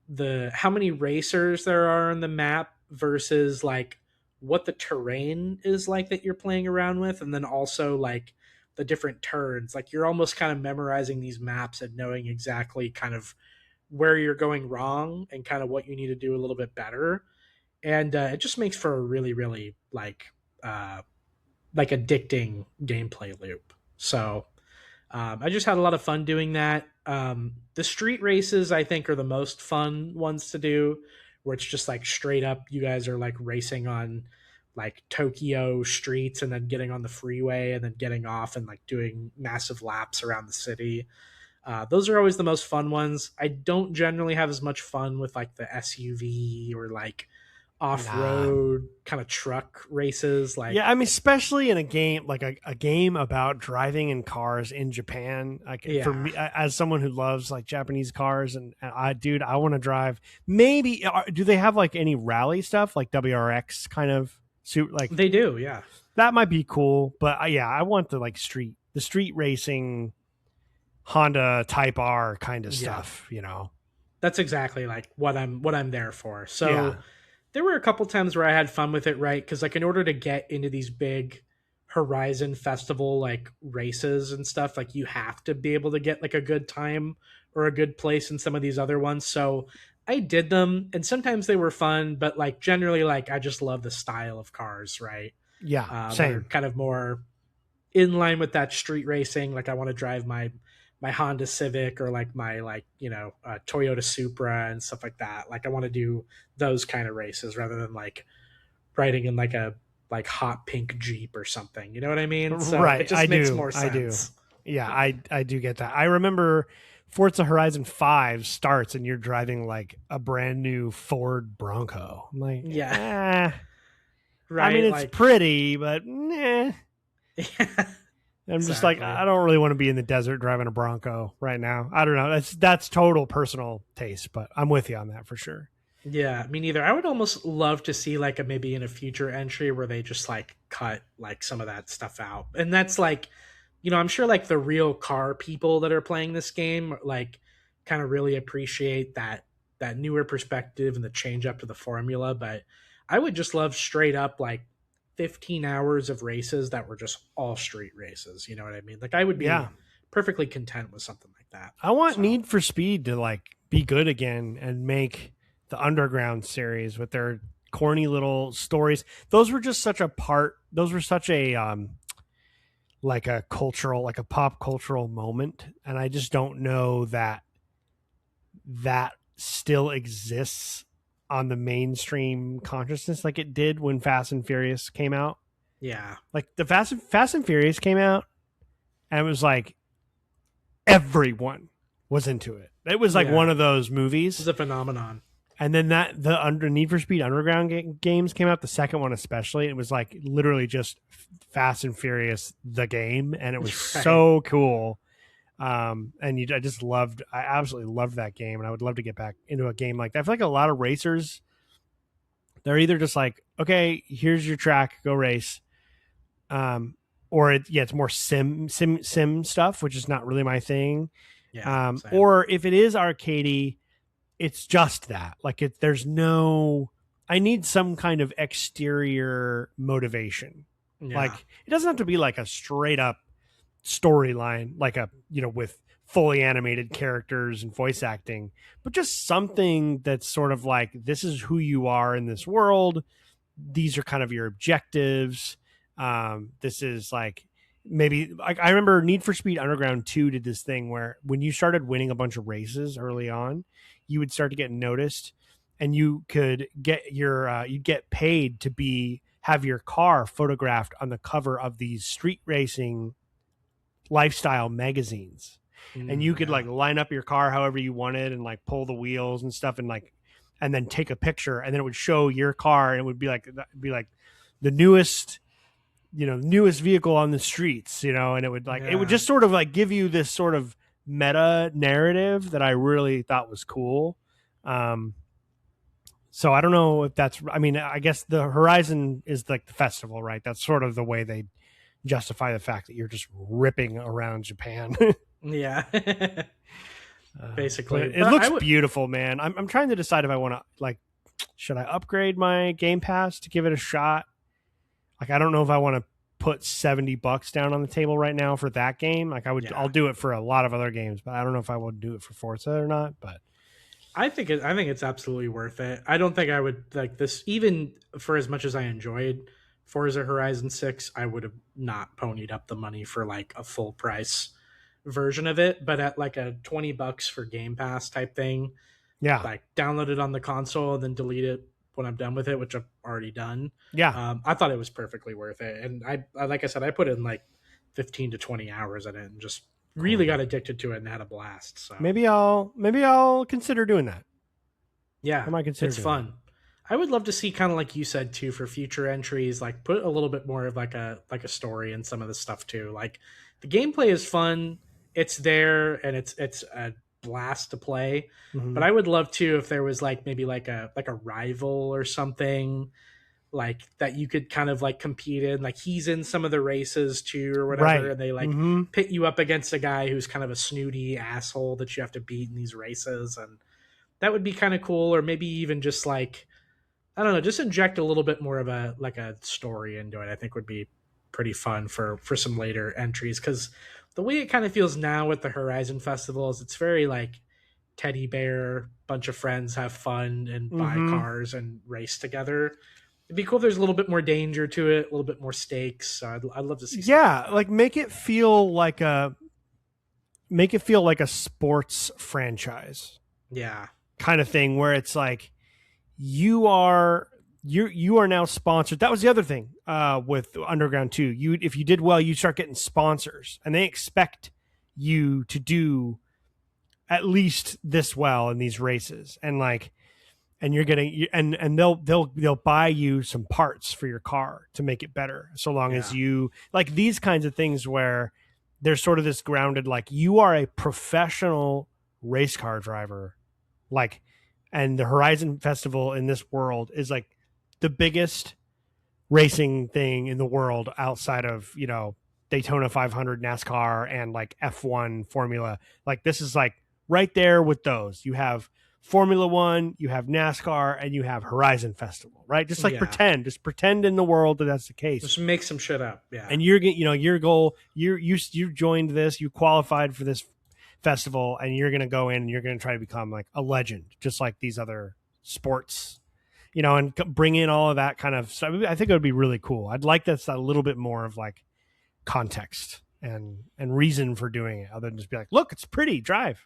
the how many racers there are on the map versus like what the terrain is like that you're playing around with, and then also like the different turns. Like you're almost kind of memorizing these maps and knowing exactly kind of where you're going wrong and kind of what you need to do a little bit better. And it just makes for a really really uh like addicting gameplay loop. So I just had a lot of fun doing that. The street races, I think, are the most fun ones to do, where it's just like straight up, you guys are like racing on like Tokyo streets and then getting on the freeway and then getting off and like doing massive laps around the city. Those are always the most fun ones. I don't generally have as much fun with like the SUV or like Nah. off-road kind of truck races. Like, Yeah, I mean, especially in a game like a game about driving in cars in Japan. Like for yeah, me, as someone who loves like Japanese cars, and dude, I want to drive. Maybe do they have like any rally stuff like WRX kind of suit? Like they do. Yeah, that might be cool, but yeah, I want the street racing Honda Type R kind of yeah. stuff. You know? That's exactly like what I'm there for. So Yeah, there were a couple times where I had fun with it, right? Because like in order to get into these big Horizon Festival like races and stuff, like you have to be able to get like a good time or a good place in some of these other ones. So I did them, and sometimes they were fun, but like generally, like I just love the style of cars, right? yeah, That are same. kind of more in line with that street racing. Like I want to drive my Honda Civic or like my Toyota Supra and stuff like that. Like I want to do those kind of races rather than like riding in like a like hot pink Jeep or something. You know what I mean? So it Right, just makes more I do. sense. Yeah, I do get that. I remember Forza Horizon 5 starts and you're driving like a brand new Ford Bronco. I'm like, Yeah. I mean, Right. it's Like pretty, but nah. yeah, I'm just like, exactly. I don't really want to be in the desert driving a Bronco right now. I don't know. That's total personal taste, but I'm with you on that for sure. Yeah, me neither. I would almost love to see like a maybe in a future entry where they just like cut like some of that stuff out. And that's like, I'm sure like the real car people that are playing this game like kind of really appreciate that newer perspective and the change up to the formula, but I would just love straight up like 15 hours of races that were just all street races, you know what I mean? Like I would be Yeah. perfectly content with something like that. I want So, Need for Speed to like be good again and make the Underground series with their corny little stories. Those were just such a part. Those were such a like a cultural, like a pop cultural moment, and I just don't know that that still exists on the mainstream consciousness like it did when Fast and Furious came out. yeah. Like the Fast and Furious came out, and it was like everyone was into it. It was like Yeah. one of those It's movies. a phenomenon. And then the under Need for Speed Underground games came out, the second one especially. It was like literally just Fast and Furious the game, and it was Right. so cool. I absolutely loved that game, and I would love to get back into a game like that. I feel like a lot of racers, they're either just like, okay, here's your track, go race, um, or it's more sim stuff, which is not really my thing. Yeah, same. Or if it is arcadey, it's just that. Like there's no. I need some kind of exterior motivation. Yeah. Like it doesn't have to be like a straight up storyline, like with fully animated characters and voice acting, but just something that's sort of like this is who you are in this world. These are kind of your objectives. This is like maybe like I remember Need for Speed Underground 2 did this thing where when you started winning a bunch of races early on, you would start to get noticed, and you could get you'd get paid to have your car photographed on the cover of these street racing lifestyle magazines. And you could Yeah. like line up your car however you wanted and like pull the wheels and stuff, and like and then take a picture, and then it would show your car, and it would be like the newest vehicle on the streets, and it would Yeah. just sort of like give you this sort of meta narrative that I really thought was cool. Um, so I don't know if I mean, I guess the Horizon is like the festival, right? That's sort of the way they justify the fact that you're just ripping around Japan. Yeah. But Basically. it But I looks would beautiful, man. I'm trying to decide if I want to like, should I upgrade my Game Pass to give it a shot? Like, I don't know if I want to put $70 down on the table right now for that game. Like, yeah. I'll do it for a lot of other games, but I don't know if I would do it for Forza or not. But I think it's absolutely worth it. I don't think I would like this even for as much as I enjoyed Forza Horizon 6, I would have not ponied up the money for like a full price version of it, but at like a $20 for Game Pass type thing, yeah, like download it on the console and then delete it when I'm done with it, which I've already done. yeah, I thought it was perfectly worth it, and like I said, I put in like 15 to 20 hours in it, and just really cool. got addicted to it and had a blast. So Maybe I'll consider doing that. yeah, I might consider it's doing that. fun. I would love to see, kind of like you said too, for future entries, like put a little bit more of like a story in some of this stuff too. Like the gameplay is fun, it's there, and it's a blast to play. But Mhm. I would love to if there was like maybe like a rival or something like that you could kind of like compete in. Like he's in some of the races too or whatever, Right. and they like Hmm. pit you up against a guy who's kind of a snooty asshole that you have to beat in these races, and that would be kind of cool. Or maybe even just like, I don't know, just inject a little bit more of a like a story into it. I think would be pretty fun for some later entries, because the way it kind of feels now with the Horizon Festival is it's very like teddy bear, bunch of friends have fun and buy Hmm. cars and race together. It'd be cool if there's a little bit more danger to it, a little bit more stakes. So I'd love to see something like Yeah, that. like make it feel like a sports franchise Yeah, kind of thing, where it's like you are you are now sponsored. That was the other thing with Underground 2. You, if you did well, you start getting sponsors, and they expect you to do at least this well in these races, and like, and you're getting, and they'll buy you some parts for your car to make it better, so long as yeah, you like these kinds of things where there's sort of this grounded, like you are a professional race car driver, like, and the Horizon Festival in this world is like the biggest racing thing in the world outside of, you know, Daytona 500, NASCAR, and like F1 Formula. Like this is like right there with those. You have Formula One, you have NASCAR, and you have Horizon Festival, right? Just like yeah. just pretend in the world that that's the case. Just make some shit up. Yeah, And you're, you know, your goal, you joined this, you qualified for this festival, and you're going to go in and you're going to try to become like a legend, just like these other sports, you know, and bring in all of that kind of stuff. I think it would be really cool. I'd like that's a little bit more of like context and reason for doing it, other than just be like, look, it's pretty, drive.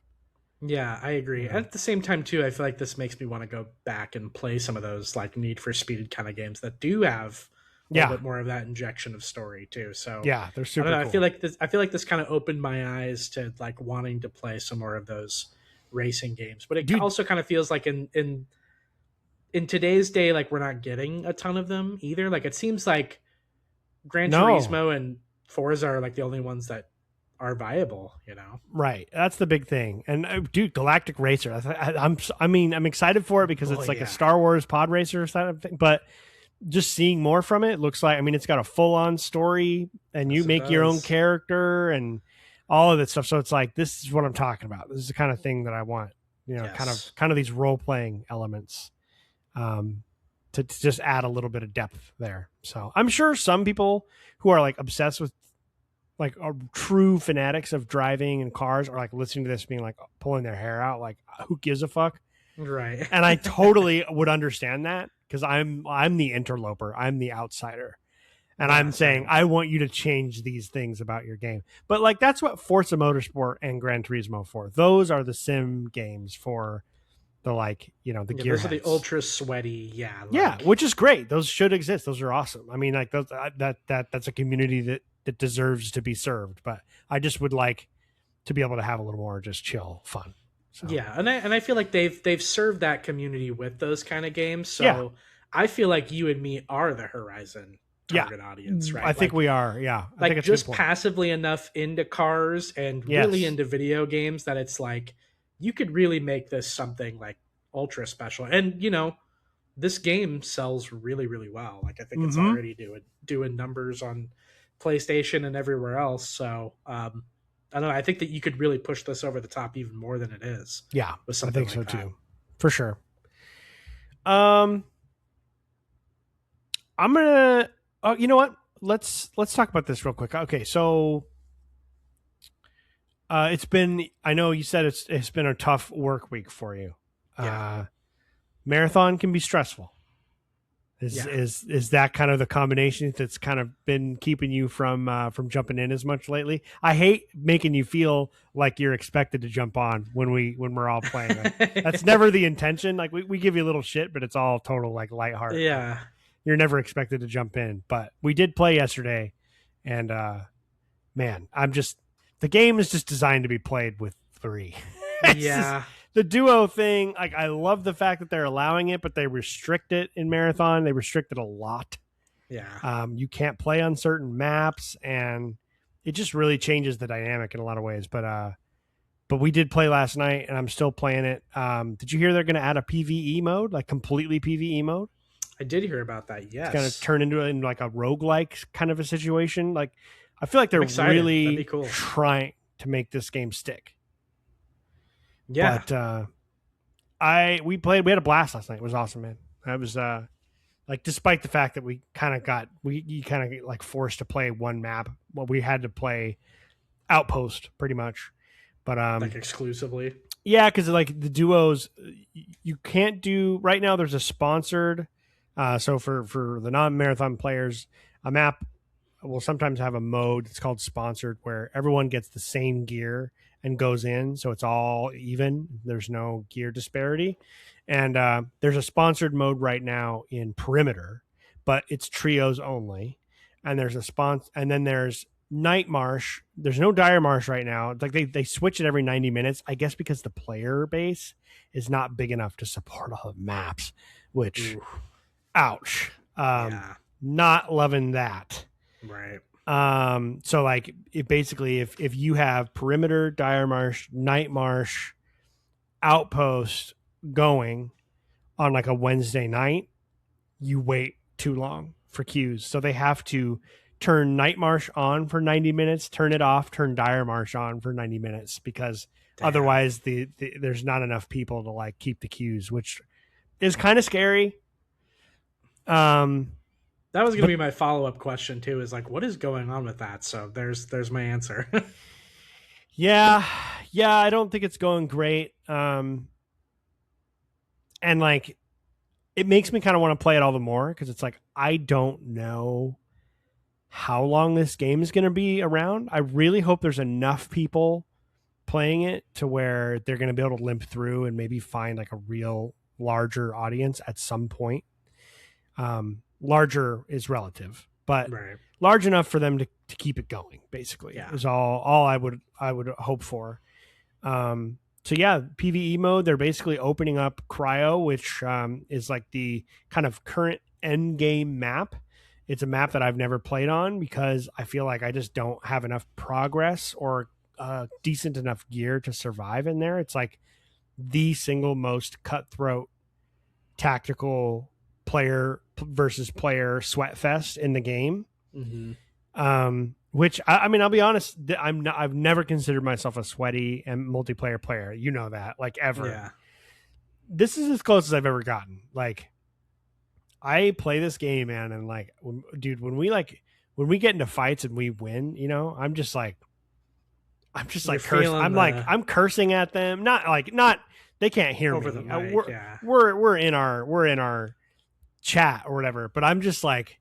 yeah, I agree. You And know? at the same time, too, I feel like this makes me want to go back and play some of those like Need for Speed kind of games that do have a little Yeah, bit more of that injection of story too. So yeah, they're I don't super know. cool. I feel like this kind of opened my eyes to like wanting to play some more of those racing games. But it Dude, also kind of feels like in today's day, like we're not getting a ton of them either. Like it seems like Gran no, Turismo and Forza are like the only ones that are viable. You know? right, that's the big thing. And dude, Galactic Racer, I'm excited for it because Boy, it's like a yeah, Star Wars pod racer kind of thing, but just seeing more from it looks like, I mean, it's got a full-on story, and you yes, it make your own does. character and all of that stuff. So it's like, this is what I'm talking about. This is the kind of thing that I want, you know, Yes. kind of these role-playing elements, to just add a little bit of depth there. So I'm sure some people who are like obsessed with, like, are true fanatics of driving and cars, are like listening to this being like pulling their hair out, like, who gives a fuck? Right. And I totally would understand that, because I'm the interloper, I'm the outsider, and Yeah. I'm saying Same. I want you to change these things about your game. But like that's what Forza Motorsport and Gran Turismo for. Those are the sim games for the, like, you know, the Yeah, those are the gearheads. ultra sweaty. Yeah, Yeah, like which is great. Those should exist. Those are awesome. I mean, like those, that's a community that deserves to be served. But I just would like to be able to have a little more just chill fun. So yeah, and I feel like they've served that community with those kind of games. yeah, So I feel like you and me are the Horizon yeah, target audience, I right? think we are. Yeah, I think Like it's a good just point. passively enough into cars and really Yes. into video games that it's like you could really make this something like ultra special. And you know, this game sells really, really well. Like I think it's Mm-hmm. already doing numbers on PlayStation and everywhere else. So I don't know. I think that you could really push this over the top even more than it is Yeah, with I something think so like that. too, for sure. Um, I'm gonna. Oh, you know what? Let's talk about this real quick. Okay, so it's been. I know you said it's been a tough work week for you. Yeah, Uh, Marathon can be stressful. Is yeah, is that kind of the combination that's kind of been keeping you from jumping in as much lately? I hate making you feel like you're expected to jump on when we're all playing. Like, that's never the intention. Like we give you a little shit, but it's all total like lightheart. Like yeah, you're never expected to jump in. But we did play yesterday, and man, I'm just, the game is just designed to be played with three. It's just yeah. the duo thing, like I love the fact that they're allowing it, but they restrict it in Marathon. They restrict it a lot. Yeah. You can't play on certain maps, and it just really changes the dynamic in a lot of ways. But we did play last night, and I'm still playing it. Did you hear they're going to add a PVE mode, like completely PVE mode? I did hear about that. Yes. It's going to turn into like a roguelike kind of a situation. Like I feel like they're really That'd be cool. trying to make this game stick. Yeah. But we had a blast last night. It was awesome, man. I was like, despite the fact that we kind of got like forced to play one map. Well, we had to play Outpost pretty much, but like exclusively. Yeah, because like the duos, you can't do right now. There's a sponsored, so for the non-marathon players, a map will sometimes have a mode that's called sponsored, where everyone gets the same gear and goes in, so it's all even. There's no gear disparity, and there's a sponsored mode right now in Perimeter, but it's trios only. And there's and then there's Night Marsh. There's no Dire Marsh right now. It's like they switch it every 90 minutes, I guess, because the player base is not big enough to support all the maps, which, ouch. Not loving that. Right. So like it basically, if you have Perimeter, Dire Marsh, Night Marsh, Outpost going on like a Wednesday night, you wait too long for queues. So they have to turn Night Marsh on for 90 minutes, turn it off, turn Dire Marsh on for 90 minutes, because otherwise there's not enough people to like keep the queues, which is kind of scary. That was going to be my follow-up question too, is like, what is going on with that? So there's my answer. Yeah, I don't think it's going great. And like, it makes me kind of want to play it all the more, because it's like, I don't know how long this game is going to be around. I really hope there's enough people playing it to where they're going to be able to limp through and maybe find like a real larger audience at some point. Larger is relative, but large enough for them to keep it going, basically, is all I would hope for. So yeah, PvE mode, they're basically opening up Cryo, which is like the kind of current end game map. It's a map that I've never played on because I feel like I just don't have enough progress or decent enough gear to survive in there. It's like the single most cutthroat tactical player versus player sweat fest in the game. Which I mean, I'll be honest, I've never considered myself a sweaty and multiplayer player. You know that, like, ever. Yeah. This is as close as I've ever gotten. Like, I play this game, man, and like, dude, when we get into fights and we win, you know, I'm just like cursing. I'm cursing at them. Not they can't hear over me. The mic, We're in our chat or whatever, but I'm just like,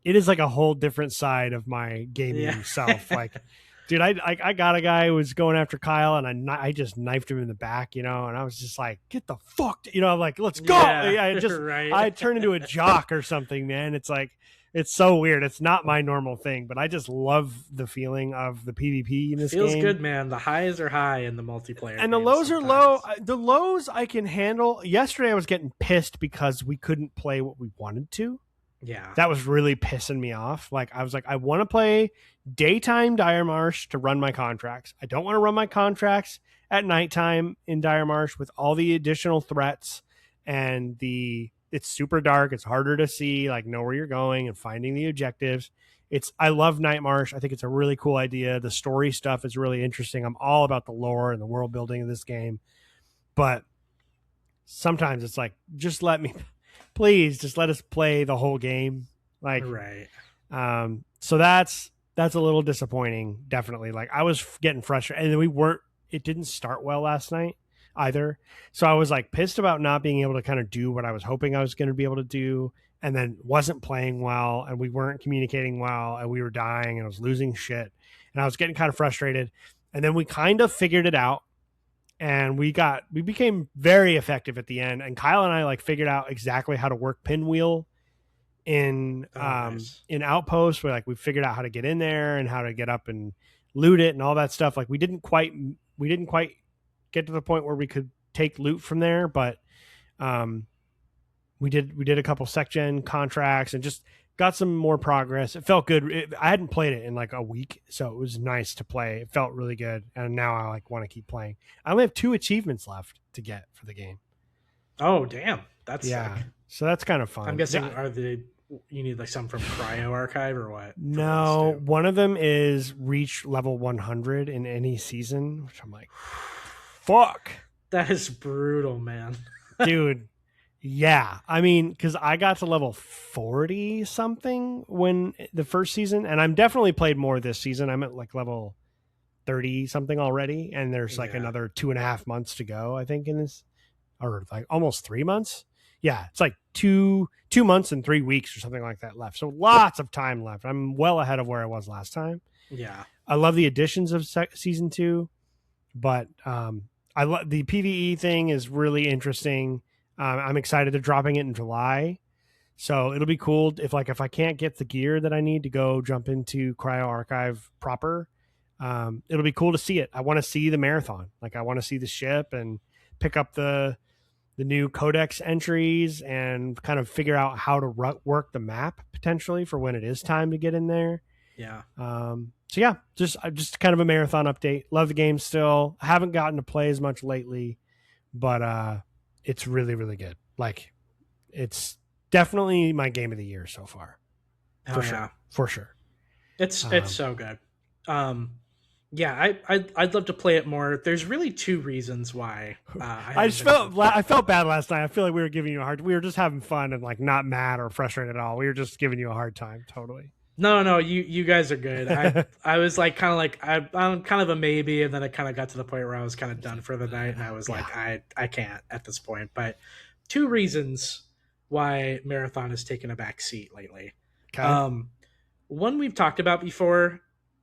it is like a whole different side of my gaming self. Like, dude, I got a guy who was going after Kyle, and I just knifed him in the back, you know, and I was just like, get the fuck, you know, I'm like, let's go. I turned into a jock or something, man. It's like, it's so weird. It's not my normal thing, but I just love the feeling of the PvP in this game. Feels good, man. The highs are high in the multiplayer, and the lows are low. The lows I can handle. Yesterday I was getting pissed because we couldn't play what we wanted to. Yeah. That was really pissing me off. Like, I was like, I want to play daytime Dire Marsh to run my contracts. I don't want to run my contracts at nighttime in Dire Marsh with all the additional threats, and it's super dark. It's harder to see, like, know where you're going and finding the objectives. I love Night Marsh. I think it's a really cool idea. The story stuff is really interesting. I'm all about the lore and the world building of this game. But sometimes it's like, please just let us play the whole game. Like, so that's a little disappointing, definitely. Like, I was getting frustrated, and then it didn't start well last night either. So I was like pissed about not being able to kind of do what I was hoping I was going to be able to do, and then wasn't playing well, and we weren't communicating well, and we were dying, and I was losing shit, and I was getting kind of frustrated. And then we kind of figured it out, and we became very effective at the end. And Kyle and I like figured out exactly how to work Pinwheel in Outpost, where like we figured out how to get in there and how to get up and loot it and all that stuff. Like, we didn't quite get to the point where we could take loot from there, but we did a couple sec gen contracts and just got some more progress. It felt good. I hadn't played it in like a week, so it was nice to play. It felt really good, and now I like want to keep playing. I only have 2 achievements left to get for the game. Oh damn, that's sick. So that's kind of fun. I'm guessing you need like some from Cryo Archive or what? No, one of them is reach level 100 in any season, which I'm like, fuck. That is brutal, man. Dude. Yeah, I mean, because I got to level 40 something when the first season, and I'm definitely played more this season. I'm at like level 30 something already, and there's like another 2.5 months to go, I think, in this, or like almost 3 months. Yeah, it's like two months and 3 weeks or something like that left. So lots of time left. I'm well ahead of where I was last time. Yeah, I love the additions of season 2, but I love the PvE thing is really interesting. I'm excited. They're dropping it in July, so it'll be cool if I can't get the gear that I need to go jump into Cryo Archive proper. It'll be cool to see it. I want to see the marathon. Like I want to see the ship and pick up the new codex entries and kind of figure out how to work the map potentially for when it is time to get in there. Yeah. So yeah, just kind of a marathon update. Love the game still. I haven't gotten to play as much lately, but it's really, really good. Like, it's definitely my game of the year so far. For sure. It's so good. Yeah, I'd love to play it more. There's really 2 reasons why. I felt bad last night. I feel like we were giving you a hard. We were just having fun and like not mad or frustrated at all. We were just giving you a hard time. Totally. No, you guys are good. I was like kind of like I'm kind of a maybe, and then I kind of got to the point where I was kind of done for the night, and I was like I can't at this point. But 2 reasons why Marathon has taken a back seat lately. Okay. One we've talked about before.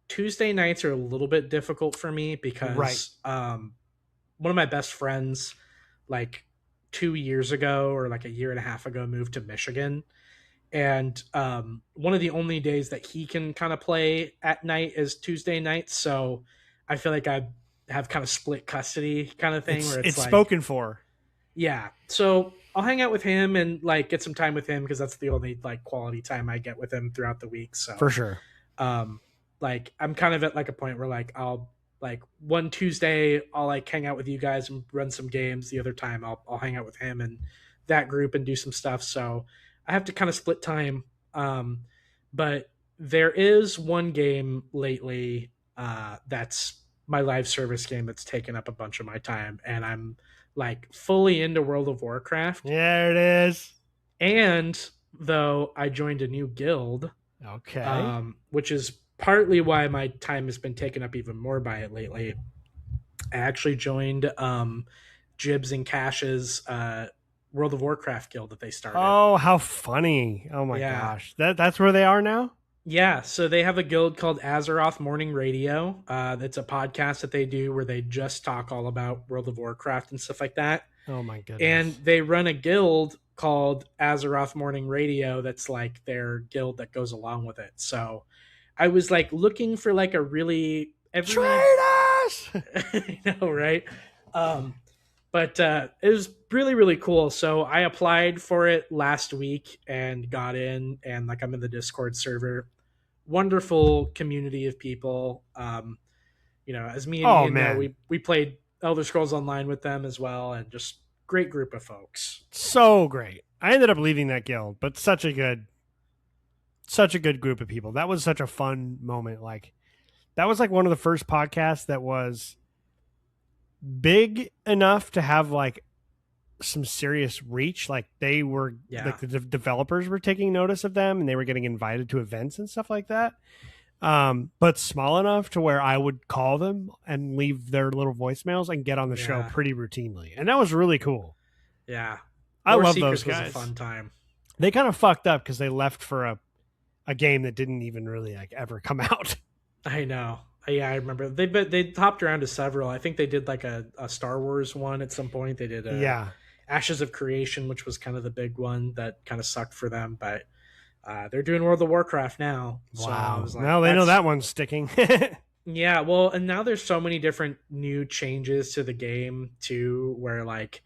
Tuesday nights are a little bit difficult for me because one of my best friends, like 2 years ago or like a year and a half ago, moved to Michigan. And one of the only days that he can kind of play at night is Tuesday nights. So I feel like I have kind of split custody kind of thing. Where it's like, spoken for. Yeah. So I'll hang out with him and like get some time with him because that's the only like quality time I get with him throughout the week. So for sure. Like I'm kind of at like a point where like I'll like one Tuesday I'll like hang out with you guys and run some games. The other time I'll hang out with him and that group and do some stuff. So I have to kind of split time. But there is one game lately that's my live service game that's taken up a bunch of my time, and I'm like fully into World of Warcraft. There it is. And though I joined a new guild, okay, which is partly why my time has been taken up even more by it lately. I actually joined Jibs and Cash's World of Warcraft guild that they started. Oh, how funny. Oh my gosh. That's where they are now? Yeah, so they have a guild called Azeroth Morning Radio. That's a podcast that they do where they just talk all about World of Warcraft and stuff like that. Oh my goodness. And they run a guild called Azeroth Morning Radio that's like their guild that goes along with it. So I was like looking for like a really Traitors! I know, right? But it was really, really cool. So I applied for it last week and got in, and like I'm in the Discord server. Wonderful community of people. As me and Ian know, we played Elder Scrolls Online with them as well, and just great group of folks. So great. I ended up leaving that guild, but such a good group of people. That was such a fun moment. Like that was like one of the first podcasts that was big enough to have like some serious reach. Like they were like the developers were taking notice of them and they were getting invited to events and stuff like that. But small enough to where I would call them and leave their little voicemails and get on the show pretty routinely. And that was really cool. Yeah. I love those guys. Was a fun time. They kind of fucked up because they left for a game that didn't even really like ever come out. I know. Yeah, I remember they hopped around to several. I think they did like a Star Wars one at some point. They did Ashes of Creation, which was kind of the big one that kind of sucked for them. But they're doing World of Warcraft now. Wow. So like, now they know that one's sticking. Yeah, well, and now there's so many different new changes to the game too, where like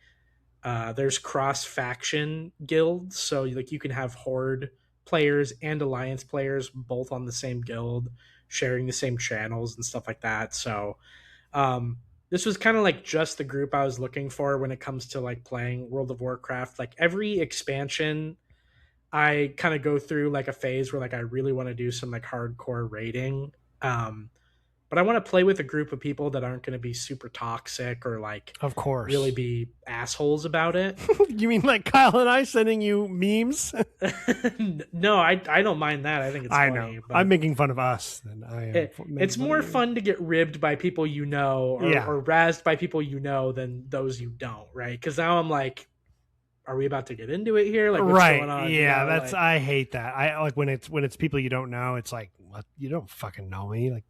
there's cross faction guilds, so like you can have horde players and alliance players both on the same guild, sharing the same channels and stuff like that. So this was kind of like just the group I was looking for when it comes to like playing World of Warcraft. Like every expansion, I kind of go through like a phase where like I really want to do some like hardcore raiding. Um, but I want to play with a group of people that aren't going to be super toxic or like Of really course. be assholes about it. You mean like Kyle and I sending you memes? No, I don't mind that. I think it's I know. funny, I'm but making fun of us than I am it's making fun of more you. fun to get ribbed by people you know Yeah. or razzed by people you know than those you don't, right? Because now I'm like, are we about to get into it here? Like, what's going Right. on? Yeah, You know, that's like, I hate that. I like when it's people you don't know, it's like, what, you don't fucking know me. Like,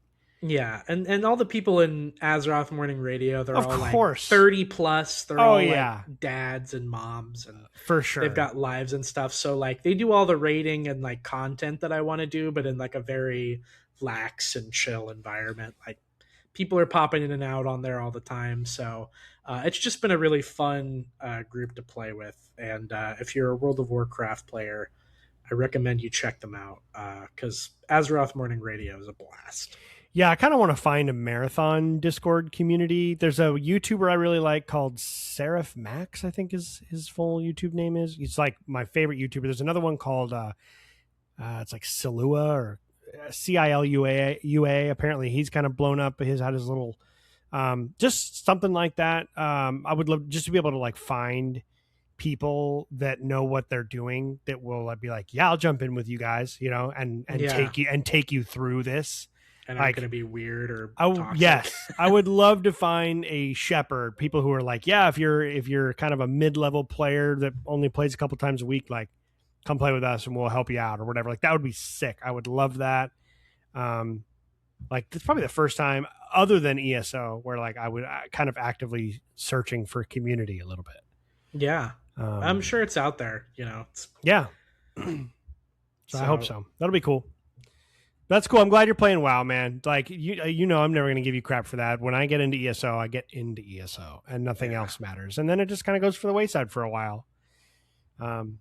yeah, and all the people in Azeroth Morning Radio, they're of all like course. 30 plus. They're Oh all like yeah. dads and moms, and For they've sure. got lives and stuff. So like they do all the rating and like content that I want to do, but in like a very lax and chill environment. Like people are popping in and out on there all the time. So it's just been a really fun group to play with. And if you're a World of Warcraft player, I recommend you check them out because Azeroth Morning Radio is a blast. Yeah, I kind of want to find a marathon Discord community. There's a YouTuber I really like called Seraph Max, I think is his full YouTube name is. He's like my favorite YouTuber. There's another one called it's like Silua or Cilua. Apparently, he's kind of blown up. He's had his little, just something like that. I would love just to be able to like find people that know what they're doing that will be like, yeah, I'll jump in with you guys, you know, and Yeah. take you through this. And aren't Like, going to be weird or toxic. yes, I would love to find a shepherd. People who are like, yeah, if you're kind of a mid-level player that only plays a couple times a week, like, come play with us and we'll help you out or whatever. Like that would be sick. I would love that. Like it's probably the first time other than ESO where like I would kind of actively searching for community a little bit. Yeah. I'm sure it's out there, you know. Yeah. So I hope so. That'll be cool. That's cool. I'm glad you're playing WoW, man. Like you know, I'm never going to give you crap for that. When I get into ESO, I get into ESO, and nothing else matters. And then it just kind of goes for the wayside for a while. And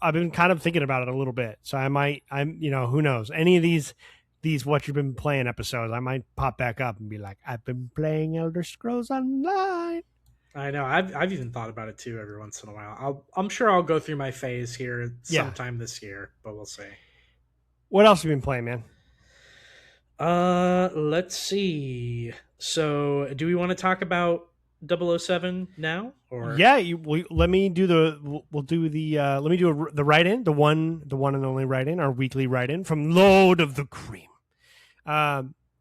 I've been kind of thinking about it a little bit. So you know, who knows? Any of these what you've been playing episodes, I might pop back up and be like, I've been playing Elder Scrolls Online. I know. I've even thought about it too every once in a while. I'm sure I'll go through my phase here sometime this year, but we'll see. What else have you been playing, man? Let's see. So, do we want to talk about 007 now, or yeah, let me do the the write-in, the one and only write-in, our weekly write-in from Lord of the Cream.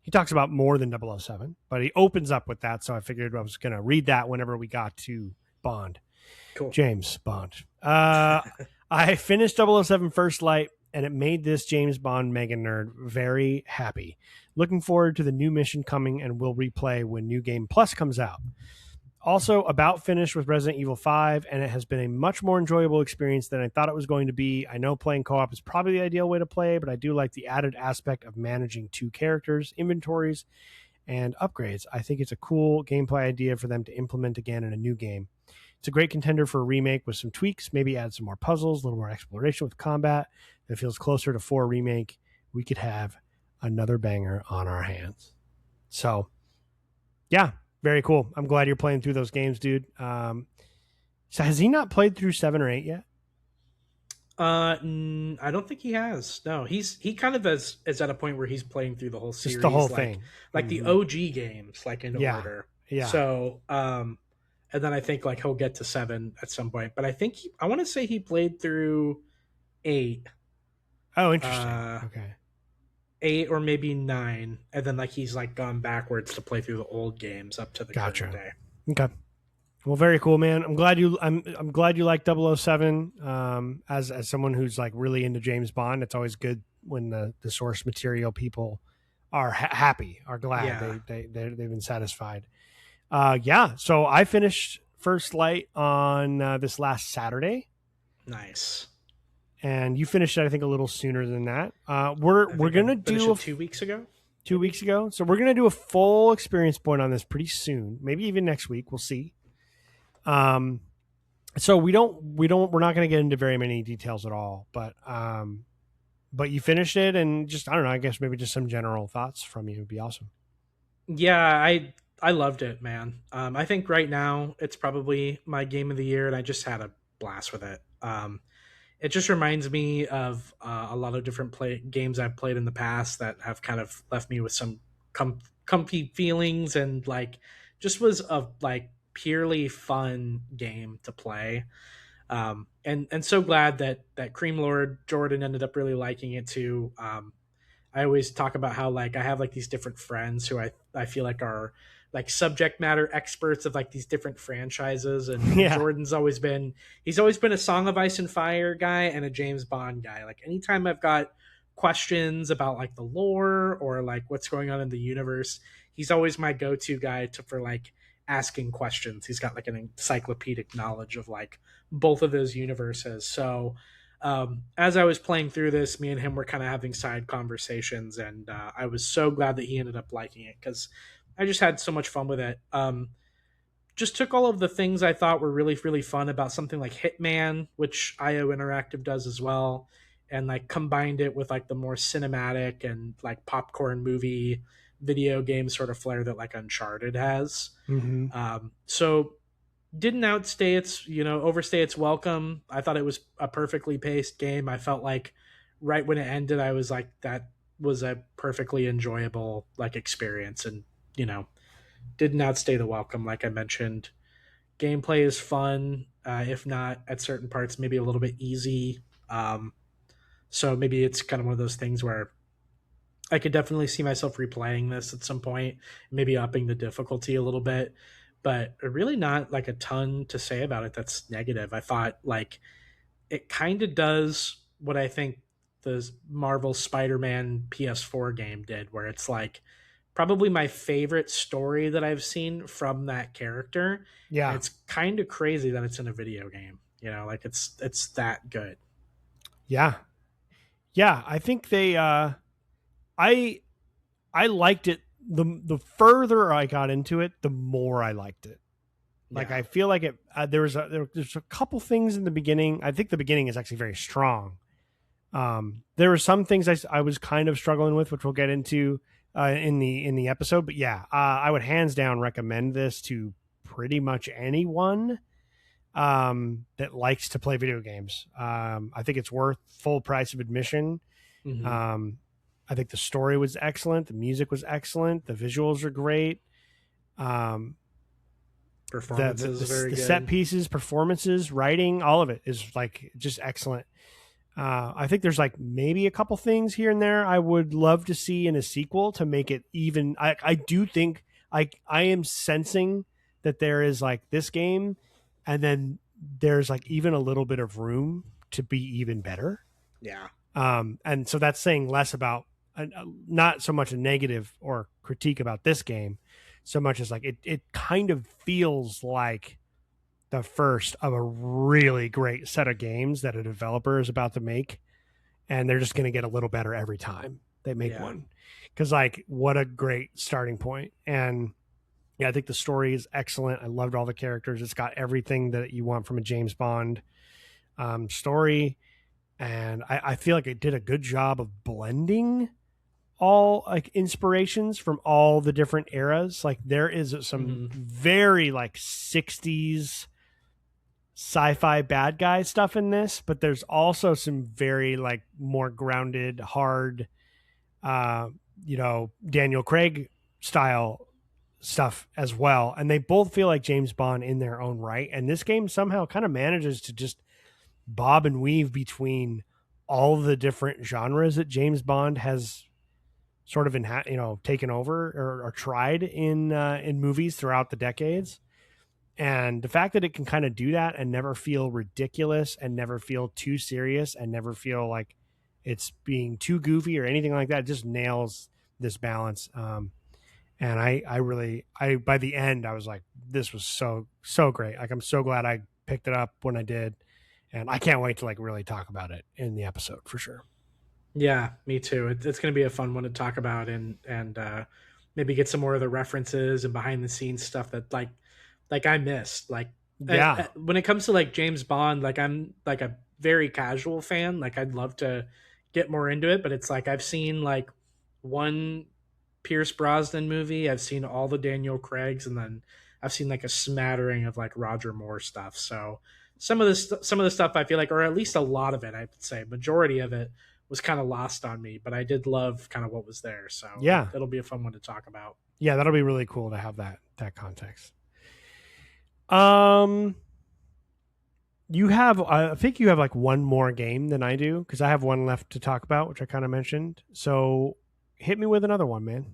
He talks about more than 007, but he opens up with that, so I figured I was going to read that whenever we got to Bond. Cool. James Bond. I finished 007 First Light, and it made this James Bond mega nerd very happy. Looking forward to the new mission coming, and will replay when New Game Plus comes out. Also, about finished with Resident Evil 5, and it has been a much more enjoyable experience than I thought it was going to be. I know playing co-op is probably the ideal way to play, but I do like the added aspect of managing two characters, inventories, and upgrades. I think it's a cool gameplay idea for them to implement again in a new game. It's a great contender for a remake with some tweaks, maybe add some more puzzles, a little more exploration with combat that feels closer to 4 remake. We could have another banger on our hands. So, yeah. Very cool. I'm glad you're playing through those games, dude. So has he not played through 7 or 8 yet? I don't think he has. No, he kind of is at a point where he's playing through the whole series, just the whole thing, like the OG games, like in order. Yeah. So, and then I think like he'll get to 7 at some point. But I think I want to say he played through 8. Oh, interesting. Okay. 8 or maybe 9, and then like he's like gone backwards to play through the old games up to the current day. Okay. Well, very cool, man. I'm glad you like 007. As someone who's like really into James Bond, it's always good when the source material people are happy, are glad they've been satisfied. Yeah. So I finished First Light on this last Saturday. Nice. And you finished it, I think, a little sooner than that. We're gonna do 2 weeks ago. 2 weeks ago. So we're gonna do a full experience point on this pretty soon, maybe even next week. We'll see. So we're not gonna get into very many details at all, but you finished it, and just I don't know. I guess maybe just some general thoughts from you would be awesome. Yeah, I loved it, man. I think right now it's probably my game of the year, and I just had a blast with it. It just reminds me of a lot of different games I've played in the past that have kind of left me with some comfy feelings, and like just was a like purely fun game to play. And so glad that Cream Lord Jordan ended up really liking it too. I always talk about how like I have like these different friends who I feel like are like subject matter experts of like these different franchises, and Yeah. Jordan's always been he's always been a Song of Ice and Fire guy and a James Bond guy. Like anytime I've got questions about like the lore or like what's going on in the universe, he's always my go-to guy for like asking questions. He's got like an encyclopedic knowledge of like both of those universes. So as I was playing through this, me and him were kind of having side conversations, and I was so glad that he ended up liking it because I just had so much fun with it. Just took all of the things I thought were really, really fun about something like Hitman, which IO Interactive does as well, and like combined it with like the more cinematic and like popcorn movie video game sort of flair that like Uncharted has. Mm-hmm. So didn't overstay its welcome. I thought it was a perfectly paced game. I felt like right when it ended, I was like, that was a perfectly enjoyable like experience, and didn't outstay the welcome. Like I mentioned, gameplay is fun, if not at certain parts, maybe a little bit easy. So maybe it's kind of one of those things where I could definitely see myself replaying this at some point, maybe upping the difficulty a little bit, but really not like a ton to say about it that's negative. I thought like it kind of does what I think the Marvel Spider-Man PS4 game did, where it's like probably my favorite story that I've seen from that character. And Yeah. it's kind of crazy that it's in a video game. Like it's that good. Yeah. Yeah. I think I liked it. The further I got into it, the more I liked it. Like Yeah. I feel like it. There's a couple things in the beginning. I think the beginning is actually very strong. There were some things I was kind of struggling with, which we'll get into in the episode. But yeah, I would hands down recommend this to pretty much anyone that likes to play video games. I think it's worth full price of admission. Mm-hmm. I think the story was excellent. The music was excellent. The visuals are great. Performances very The good. set pieces, performances, writing, all of it is like just excellent. I think there's like maybe a couple things here and there I would love to see in a sequel to make it even. I do think I am sensing that there is like this game, and then there's like even a little bit of room to be even better. Yeah. And so that's saying less about not so much a negative or critique about this game, so much as like it kind of feels like the first of a really great set of games that a developer is about to make, and they're just going to get a little better every time they make one. Because like, what a great starting point. And yeah, I think the story is excellent. I loved all the characters. It's got everything that you want from a James Bond story. And I feel like it did a good job of blending all like inspirations from all the different eras. Like there is some very like 60s sci-fi bad guy stuff in this, but there's also some very like more grounded, hard, Daniel Craig style stuff as well. And they both feel like James Bond in their own right. And this game somehow kind of manages to just bob and weave between all the different genres that James Bond has sort of taken over or tried in movies throughout the decades. And the fact that it can kind of do that and never feel ridiculous and never feel too serious and never feel like it's being too goofy or anything like that, just nails this balance. And I by the end, I was like, this was so great. Like, I'm so glad I picked it up when I did. And I can't wait to like really talk about it in the episode for sure. Yeah, me too. It's going to be a fun one to talk about, and maybe get some more of the references and behind the scenes stuff that like I missed. Like Yeah. when it comes to like James Bond, like I'm like a very casual fan. Like I'd love to get more into it, but it's like I've seen like one Pierce Brosnan movie. I've seen all the Daniel Craigs, and then I've seen like a smattering of like Roger Moore stuff. So some of the stuff I feel like, or at least a lot of it, I would say, majority of it was kind of lost on me. But I did love kind of what was there. So Yeah. it'll be a fun one to talk about. Yeah, that'll be really cool to have that context. Um, you have, I think you have like one more game than I do because I have one left to talk about, which I kind of mentioned. So hit me with another one, man.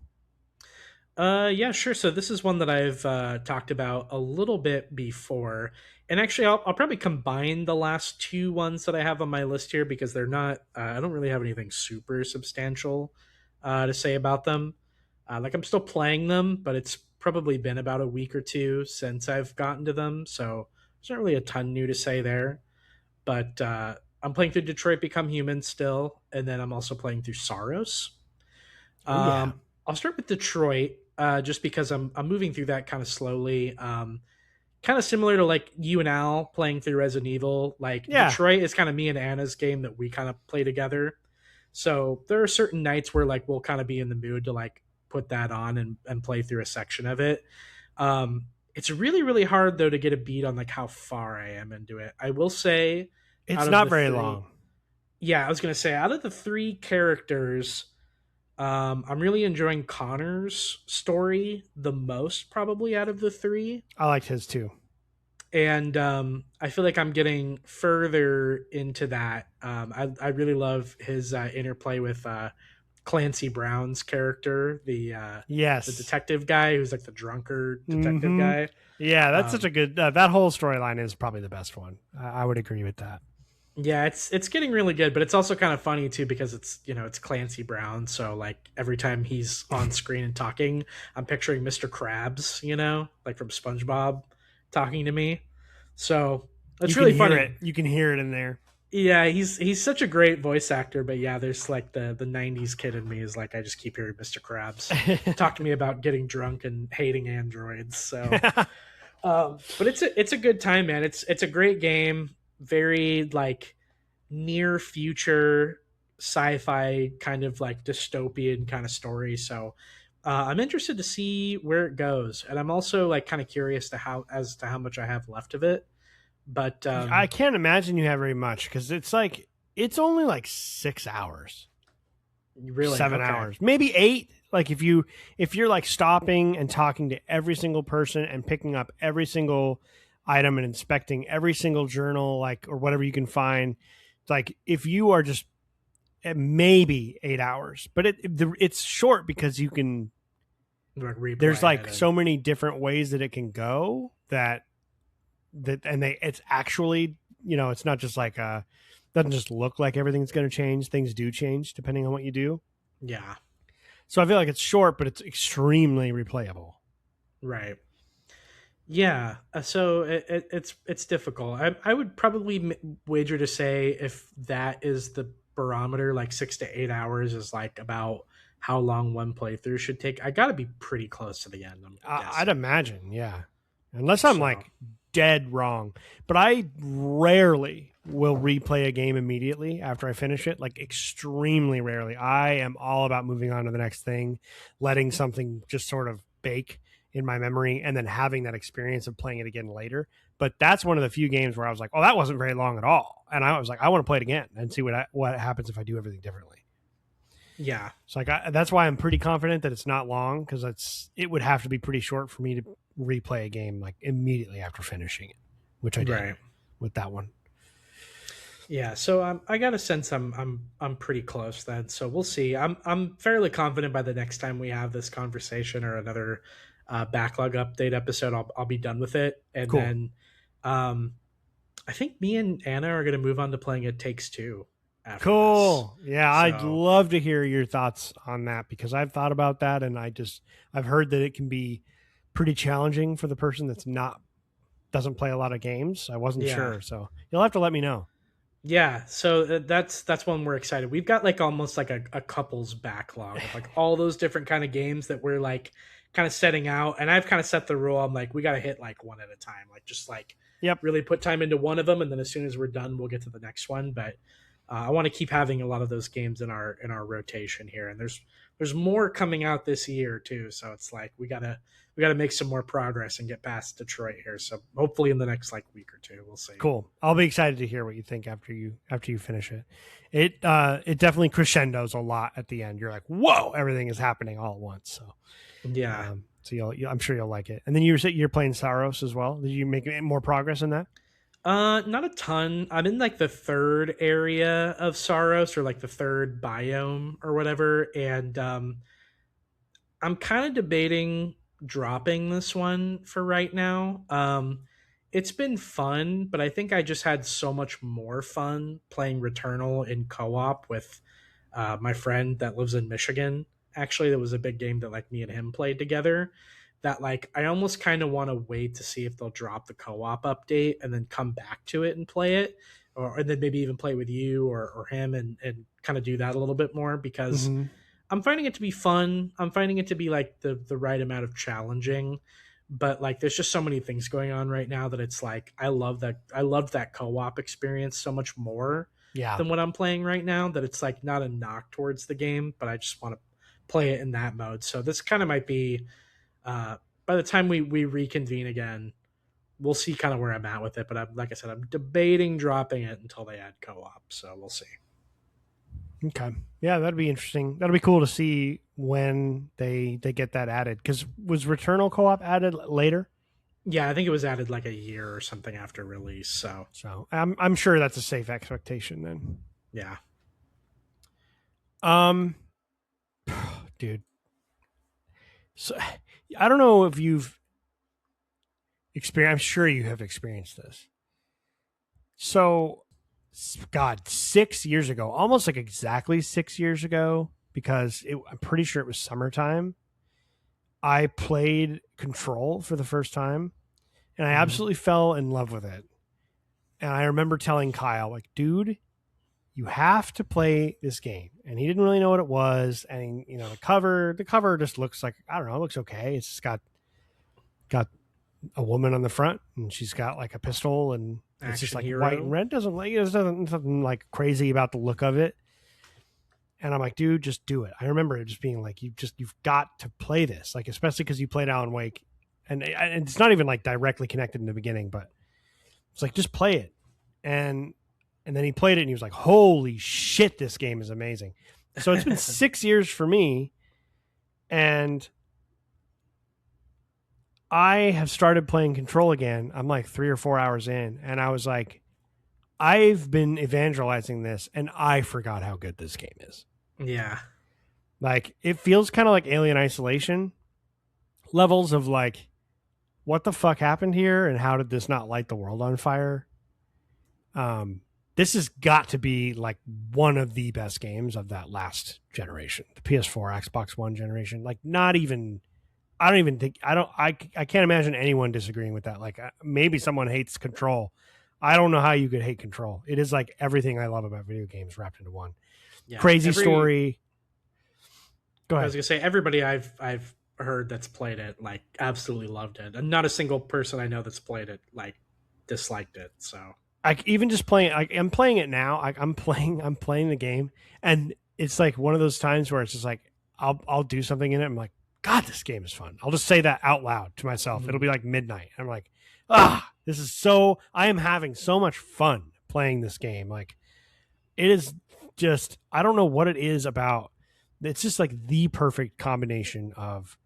Yeah, sure. So this is one that I've talked about a little bit before, and actually, I'll probably combine the last two ones that I have on my list here because they're not. I don't really have anything super substantial to say about them. Like I'm still playing them, but it's probably been about a week or two since I've gotten to them, so there's not really a ton new to say there. But I'm playing through Detroit Become Human still, and then I'm also playing through Saros. Oh yeah. I'll start with Detroit, just because I'm moving through that kind of slowly. Kind of similar to like you and Al playing through Resident Evil. Like Yeah. Detroit is kind of me and Anna's game that we kind of play together. So there are certain nights where like we'll kind of be in the mood to like put that on and play through a section of it. It's really really hard though to get a beat on like how far I am into it. I will say, It's out of not the very three, long. yeah, I was gonna say out of the three characters, I'm really enjoying Connor's story the most, probably out of the three, I liked his too. and I feel like I'm getting further into that. I really love his interplay with Clancy Brown's character, the Yes. detective guy who's like the drunkard detective Mm-hmm. guy. Yeah, that's such Um, a good. That whole storyline is probably the best one. I would agree with that. yeah, it's getting really good, but it's also kind of funny too because it's it's Clancy Brown, so like every time he's on screen and talking, I'm picturing Mr. Krabs, like from SpongeBob, talking to me. So You it's can really hear it. funny. You can hear it in there. Yeah, he's such a great voice actor, but yeah, there's like the '90s kid in me is like I just keep hearing Mr. Krabs talk to me about getting drunk and hating androids. So, but it's a good time, man. It's a great game. Very like near future sci-fi kind of like dystopian kind of story. So I'm interested to see where it goes, and I'm also like kind of curious to how much I have left of it. But I can't imagine you have very much because it's only like 6 hours, really, 7 hours, maybe eight. Like if you're like stopping and talking to every single person and picking up every single item and inspecting every single journal, like or whatever you can find, like if you are just at maybe 8 hours, but it's short because you can. like There's replaying it, like and so many different ways that it can go that and it's actually it's not just like doesn't just look like everything's going to change. Things do change depending on what you do. yeah, So I feel like it's short, but it's extremely replayable. right. Yeah, so it's difficult. I would probably wager to say if that is the barometer, like 6 to 8 hours is like about how long one playthrough should take. I got to be pretty close to the end, I'm I'd guessing. imagine, yeah, unless I'm So like dead wrong. But I rarely will replay a game immediately after I finish it. Like extremely rarely. I am all about moving on to the next thing, letting something just sort of bake in my memory, and then having that experience of playing it again later. But that's one of the few games where I was like, "Oh, that wasn't very long at all," and I was like, "I want to play it again and see what happens if I do everything differently." yeah, So that's why I'm pretty confident that it's not long because it would have to be pretty short for me to replay a game like immediately after finishing it, which I did right. with that one. Yeah, so I got a sense I'm pretty close then. So we'll see. I'm fairly confident by the next time we have this conversation or another backlog update episode, I'll be done with it, and Cool. then um, I think me and Anna are going to move on to playing It Takes Two after this. Cool. Yeah, I'd So love to hear your thoughts on that because I've thought about that and I've heard that it can be pretty challenging for the person that's not doesn't play a lot of games. I wasn't yeah, sure, so you'll have to let me know. Yeah, so that's one we're excited. We've got like almost like a couples backlog of like all those different kind of games that we're like kind of setting out. And I've kind of set the rule. I'm like, we got to hit like one at a time. Like just like Yep. really put time into one of them, and then as soon as we're done, we'll get to the next one. But I want to keep having a lot of those games in our rotation here. And there's more coming out this year too. So it's like we gotta make some more progress and get past Detroit here. So hopefully in the next like week or two, we'll see. Cool. I'll be excited to hear what you think after you finish it. It definitely crescendos a lot at the end. You're like, whoa, everything is happening all at once. So Yeah. so I'm sure you'll like it. And then you're playing Saros as well. Did you make more progress in that? Not a ton. I'm in like the third area of Saros, or like the third biome or whatever, and I'm kind of debating dropping this one for right now. It's been fun, but I think I just had so much more fun playing Returnal in co-op with my friend that lives in Michigan. Actually, that was a big game that like me and him played together. That like I almost kind of want to wait to see if they'll drop the co-op update and then come back to it and play it, or and then maybe even play with you or him and kind of do that a little bit more because Mm-hmm. I'm finding it to be fun. I'm finding it to be like the right amount of challenging, but like there's just so many things going on right now that it's like I loved that co-op experience so much more Yeah. than what I'm playing right now, that it's like not a knock towards the game, but I just want to play it in that mode. So this kind of might be by the time we reconvene again, we'll see kind of where I'm at with it. But I'm like I said, I'm debating dropping it until they add co-op. So we'll see. Okay. Yeah, that'd be interesting. That'd be cool to see when they get that added. Because was Returnal co-op added later? Yeah, I think it was added like a year or something after release. So So I'm sure that's a safe expectation then. yeah. Um, dude. So I don't know if you've experienced. I'm sure you have experienced this. So, God, 6 years ago, almost like exactly 6 years ago, because I'm pretty sure it was summertime. I played Control for the first time, and I Mhm. absolutely fell in love with it. And I remember telling Kyle, like, dude, you have to play this game. And he didn't really know what it was. And you know, the cover just looks like, I don't know, it looks okay. It's just got a woman on the front, and she's got like a pistol, and it's just Action like white hero. and red. Doesn't like it doesn't nothing like crazy about the look of it. And I'm like, dude, just do it. I remember it just being like, you've got to play this, like especially because you played Alan Wake, and it's not even like directly connected in the beginning, but it's like just play it. And then he played it, and he was like, holy shit, this game is amazing. So it's been 6 years for me, and I have started playing Control again. I'm like 3 or 4 hours in, and I was like, I've been evangelizing this, and I forgot how good this game is. Yeah. Like, it feels kind of like Alien Isolation levels of like, what the fuck happened here, and how did this not light the world on fire? This has got to be like one of the best games of that last generation, the PS4, Xbox One generation. Like, not even. I don't even think I can't imagine anyone disagreeing with that. Like maybe someone hates Control. I don't know how you could hate Control. It is like everything I love about video games wrapped into one. Yeah. Crazy story. Go I ahead. was gonna say everybody I've heard that's played it like absolutely loved it, and not a single person I know that's played it like disliked it. So I even just playing. I'm playing it now. I'm playing the game, and it's like one of those times where it's just like I'll do something in it. I'm like, God, this game is fun. I'll just say that out loud to myself. It'll be like midnight. I'm like, this is so. I am having so much fun playing this game. Like, it is just. I don't know what it is about. It's just like the perfect combination of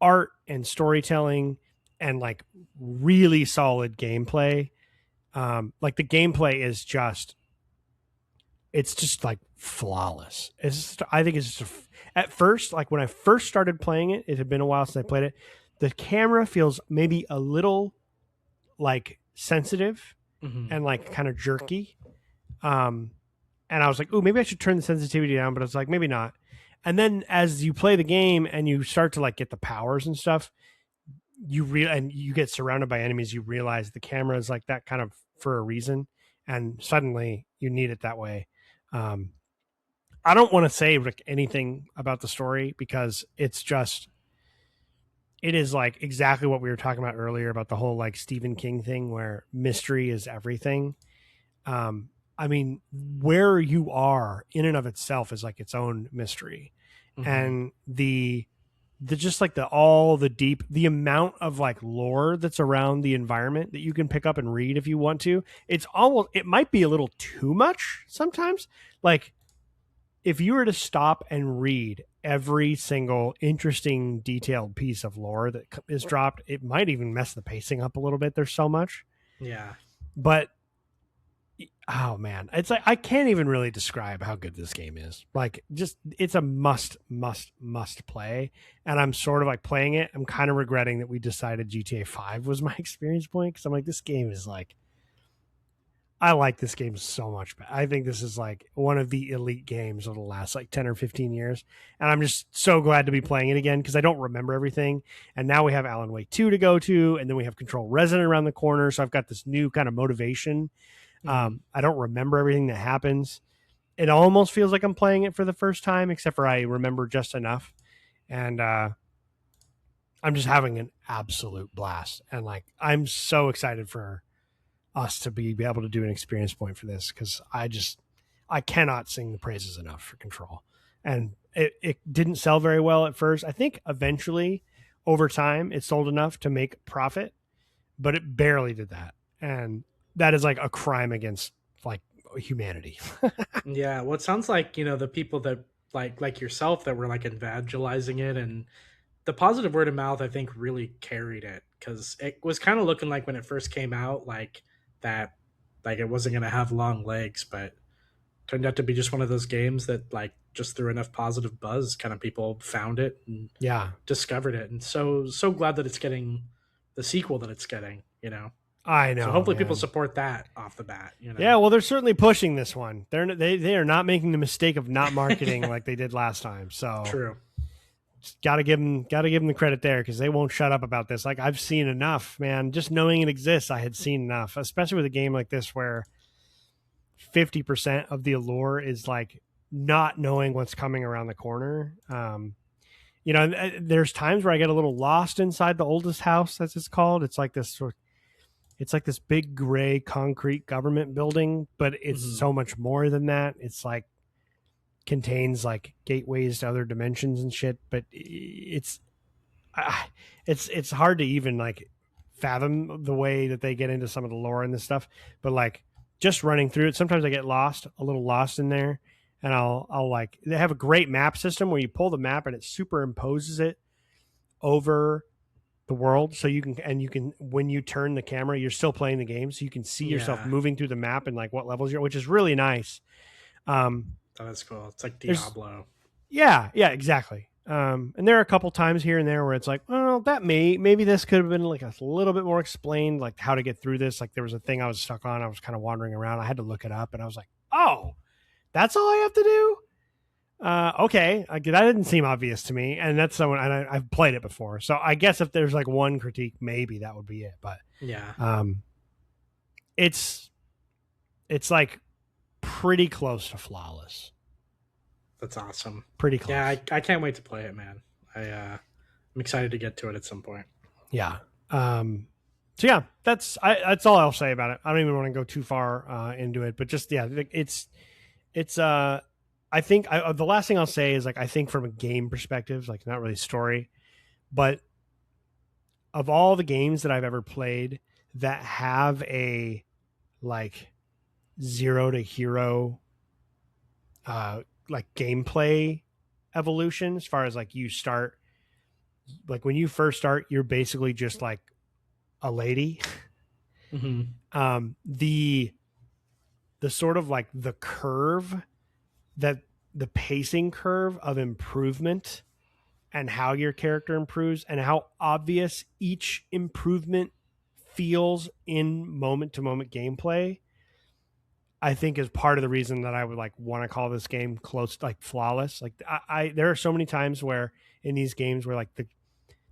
art and storytelling and like really solid gameplay. Like the gameplay is just, it's just like flawless. It's just, I think it's just at first, like when I first started playing it, it had been a while since I played it. The camera feels maybe a little like sensitive and like kind of jerky. And I was like, oh, maybe I should turn the sensitivity down, but it's like maybe not. And then as you play the game and you start to like get the powers and stuff, and you get surrounded by enemies, you realize the camera is like that kind of for a reason. and suddenly you need it that way. Um, I don't want to say like anything about the story because it is like exactly what we were talking about earlier about the whole like Stephen King thing where mystery is everything. Um, I mean, where you are in and of itself is like its own mystery, Mm-hmm. and the just like the amount of like lore that's around the environment that you can pick up and read if you want to. It might be a little too much sometimes. Like if you were to stop and read every single interesting detailed piece of lore that is dropped, it might even mess the pacing up a little bit. There's so much, Yeah. but oh man, it's like I can't even really describe how good this game is. Like just it's a must play, and I'm sort of like playing it. I'm kind of regretting that we decided GTA 5 was my experience point because I'm like this game is like I like this game so much. I think this is like one of the elite games of the last like 10 or 15 years. And I'm just so glad to be playing it again because I don't remember everything. And now we have Alan Wake 2 to go to, and then we have Control Resident around the corner. So I've got this new kind of motivation. Mm-hmm. I don't remember everything that happens. It almost feels like I'm playing it for the first time, except for I remember just enough. And I'm just having an absolute blast. And like, I'm so excited for us to be able to do an experience point for this because I cannot sing the praises enough for Control. And it didn't sell very well at first. I think eventually over time it sold enough to make profit, but it barely did that. And that is like a crime against like humanity. Yeah. Well, it sounds like, the people that like yourself that were like evangelizing it, and the positive word of mouth, I think, really carried it because it was kind of looking like when it first came out, like that, like it wasn't going to have long legs, but turned out to be just one of those games that like just through enough positive buzz, kind of people found it and Yeah, discovered it. And so glad that it's getting the sequel that it's getting. I So know, hopefully people man. support that off the bat. Yeah, well, they're certainly pushing this one. They are not making the mistake of not marketing Yeah, like they did last time. So true. got to give them the credit there because they won't shut up about this. Like I've seen enough, man. Just knowing it exists, I had seen enough, especially with a game like this where 50% of the allure is like not knowing what's coming around the corner. There's times where I get a little lost inside the oldest house, as it's called. It's like this big gray concrete government building, but it's Hmm. so much more than that. It's like contains like gateways to other dimensions and shit, but it's hard to even like fathom the way that they get into some of the lore and this stuff. But like just running through it, sometimes I get a little lost in there, and I'll like they have a great map system where you pull the map and it superimposes it over the world, so you can when you turn the camera, you're still playing the game, so you can see yourself Yeah, moving through the map and like what levels you're, which is really nice. Um, that is cool. It's like there's Diablo. Yeah, exactly. And there are a couple times here and there where it's like, well, maybe this could have been like a little bit more explained, like how to get through this. Like there was a thing I was stuck on. I was kind of wandering around. I had to look it up, and I was like, oh, that's all I have to do. Okay, that didn't seem obvious to me, and that's someone I've played it before, so I guess if there's like one critique, maybe that would be it. But Yeah, um, it's it's like pretty close to flawless. that's awesome. Pretty Yeah, close. I can't wait to play it, man. I'm excited to get to it at some point. Yeah. So yeah, that's all I'll say about it. I don't even want to go too far into it, but just yeah, it's I think the last thing I'll say is like I think from a game perspective, like not really story, but of all the games that I've ever played that have a like zero to hero like gameplay evolution as far as like you start like when you first start you're basically just like a lady. Hmm. The sort of like the curve that the pacing curve of improvement and how your character improves and how obvious each improvement feels in moment to moment gameplay, I think is part of the reason that I would like want to call this game close, like flawless. Like I there are so many times where in these games where like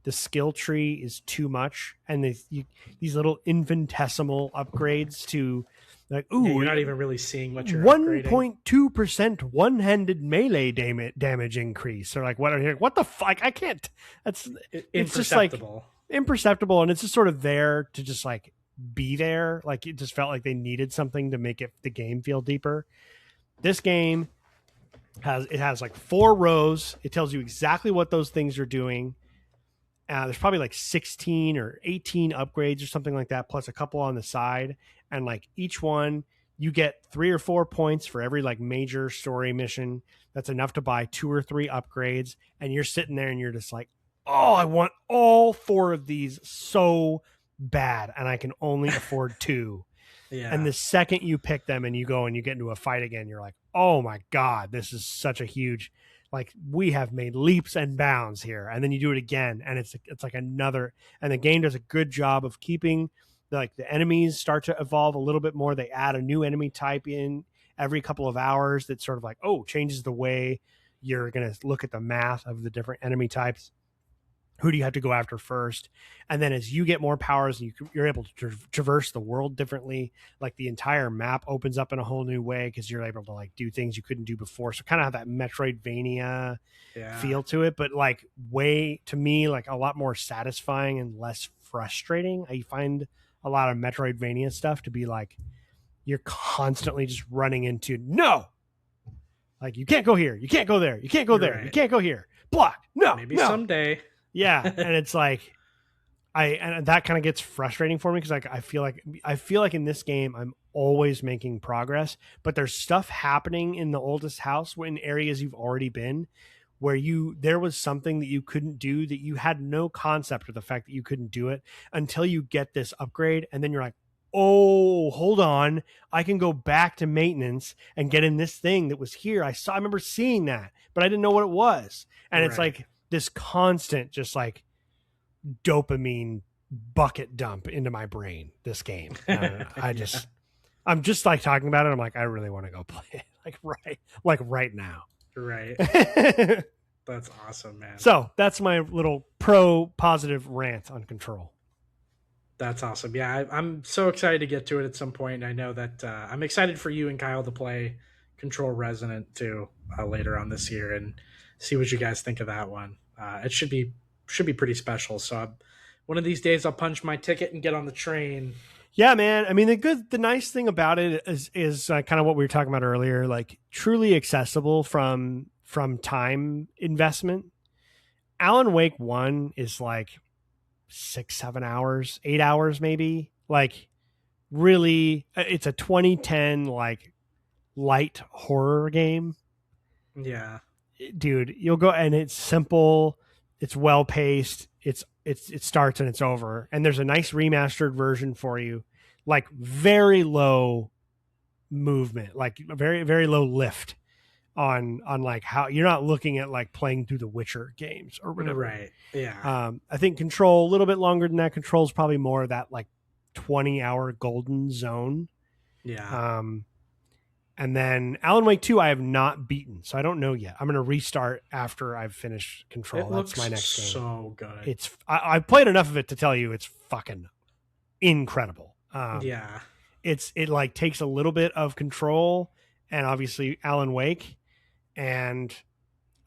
the skill tree is too much, and these little infinitesimal upgrades to Like, Yeah, ooh, you're not even really seeing what you're upgrading. 1.2% one-handed melee damage increase, or like what the fuck? I can't. That's it's just like Imperceptible. imperceptible, and it's just sort of there to just like be there. Like it just felt like they needed something to make the game feel deeper. This game has like 4 rows. It tells you exactly what those things are doing. There's probably like 16 or 18 upgrades or something like that, plus a couple on the side. And like each one, you get 3 or 4 points for every like major story mission. That's enough to buy 2 or 3 upgrades. And you're sitting there and you're just like, oh, I want all 4 of these so bad. And I can only afford 2. Yeah. And the second you pick them and you go and you get into a fight again, you're like, oh my God, this is such a huge, like we have made leaps and bounds here. And then you do it again and it's like another, and the game does a good job of keeping like the enemies start to evolve a little bit more. They add a new enemy type in every couple of hours that sort of like, oh, changes the way you're going to look at the math of the different enemy types. Who do you have to go after first? And then as you get more powers, you're able to traverse the world differently. Like the entire map opens up in a whole new way because you're able to like do things you couldn't do before. So kind of have that Metroidvania feel to it, but like way to me, like a lot more satisfying and less frustrating. I find a lot of Metroidvania stuff to be like, you're constantly just running into like you can't go here. You can't go there. You can't go there. Right. You can't go here. Block. Maybe someday. Yeah, and it's like and that kind of gets frustrating for me because like I feel like in this game I'm always making progress, but there's stuff happening in the oldest house in areas you've already been where there was something that you couldn't do, that you had no concept of the fact that you couldn't do it until you get this upgrade, and then you're like, oh, hold on, I can go back to maintenance and get in this thing that was here. I remember seeing that, but I didn't know what it was, and it's like this constant just like dopamine bucket dump into my brain, this game. I'm just like talking about it. I'm like, I really want to go play it right now. Right. That's awesome, man. So that's my little positive rant on Control. That's awesome. Yeah, I'm so excited to get to it at some point. I know that I'm excited for you and Kyle to play Control Resonant too later on this year and see what you guys think of that one. It should be pretty special. So one of these days I'll punch my ticket and get on the train. Yeah, man. I mean, the nice thing about it is kind of what we were talking about earlier, like truly accessible from time investment. Alan Wake 1 is like 6-7 hours, 8 hours maybe. Like really, it's a 2010 like light horror game. Yeah. Dude, you'll go and it's simple, it's well paced, it starts and it's over, and there's a nice remastered version for you, like very low movement, like very very low lift on like how you're not looking at like playing through the Witcher games or whatever. Right. Yeah. I think Control a little bit longer than that. Control's probably more of that like 20-hour golden zone. Yeah. And then Alan Wake 2, I have not beaten, so I don't know yet. I'm going to restart after I've finished Control. That's my next game. So good. It's I've played enough of it to tell you it's fucking incredible. Yeah. It like takes a little bit of Control and obviously Alan Wake and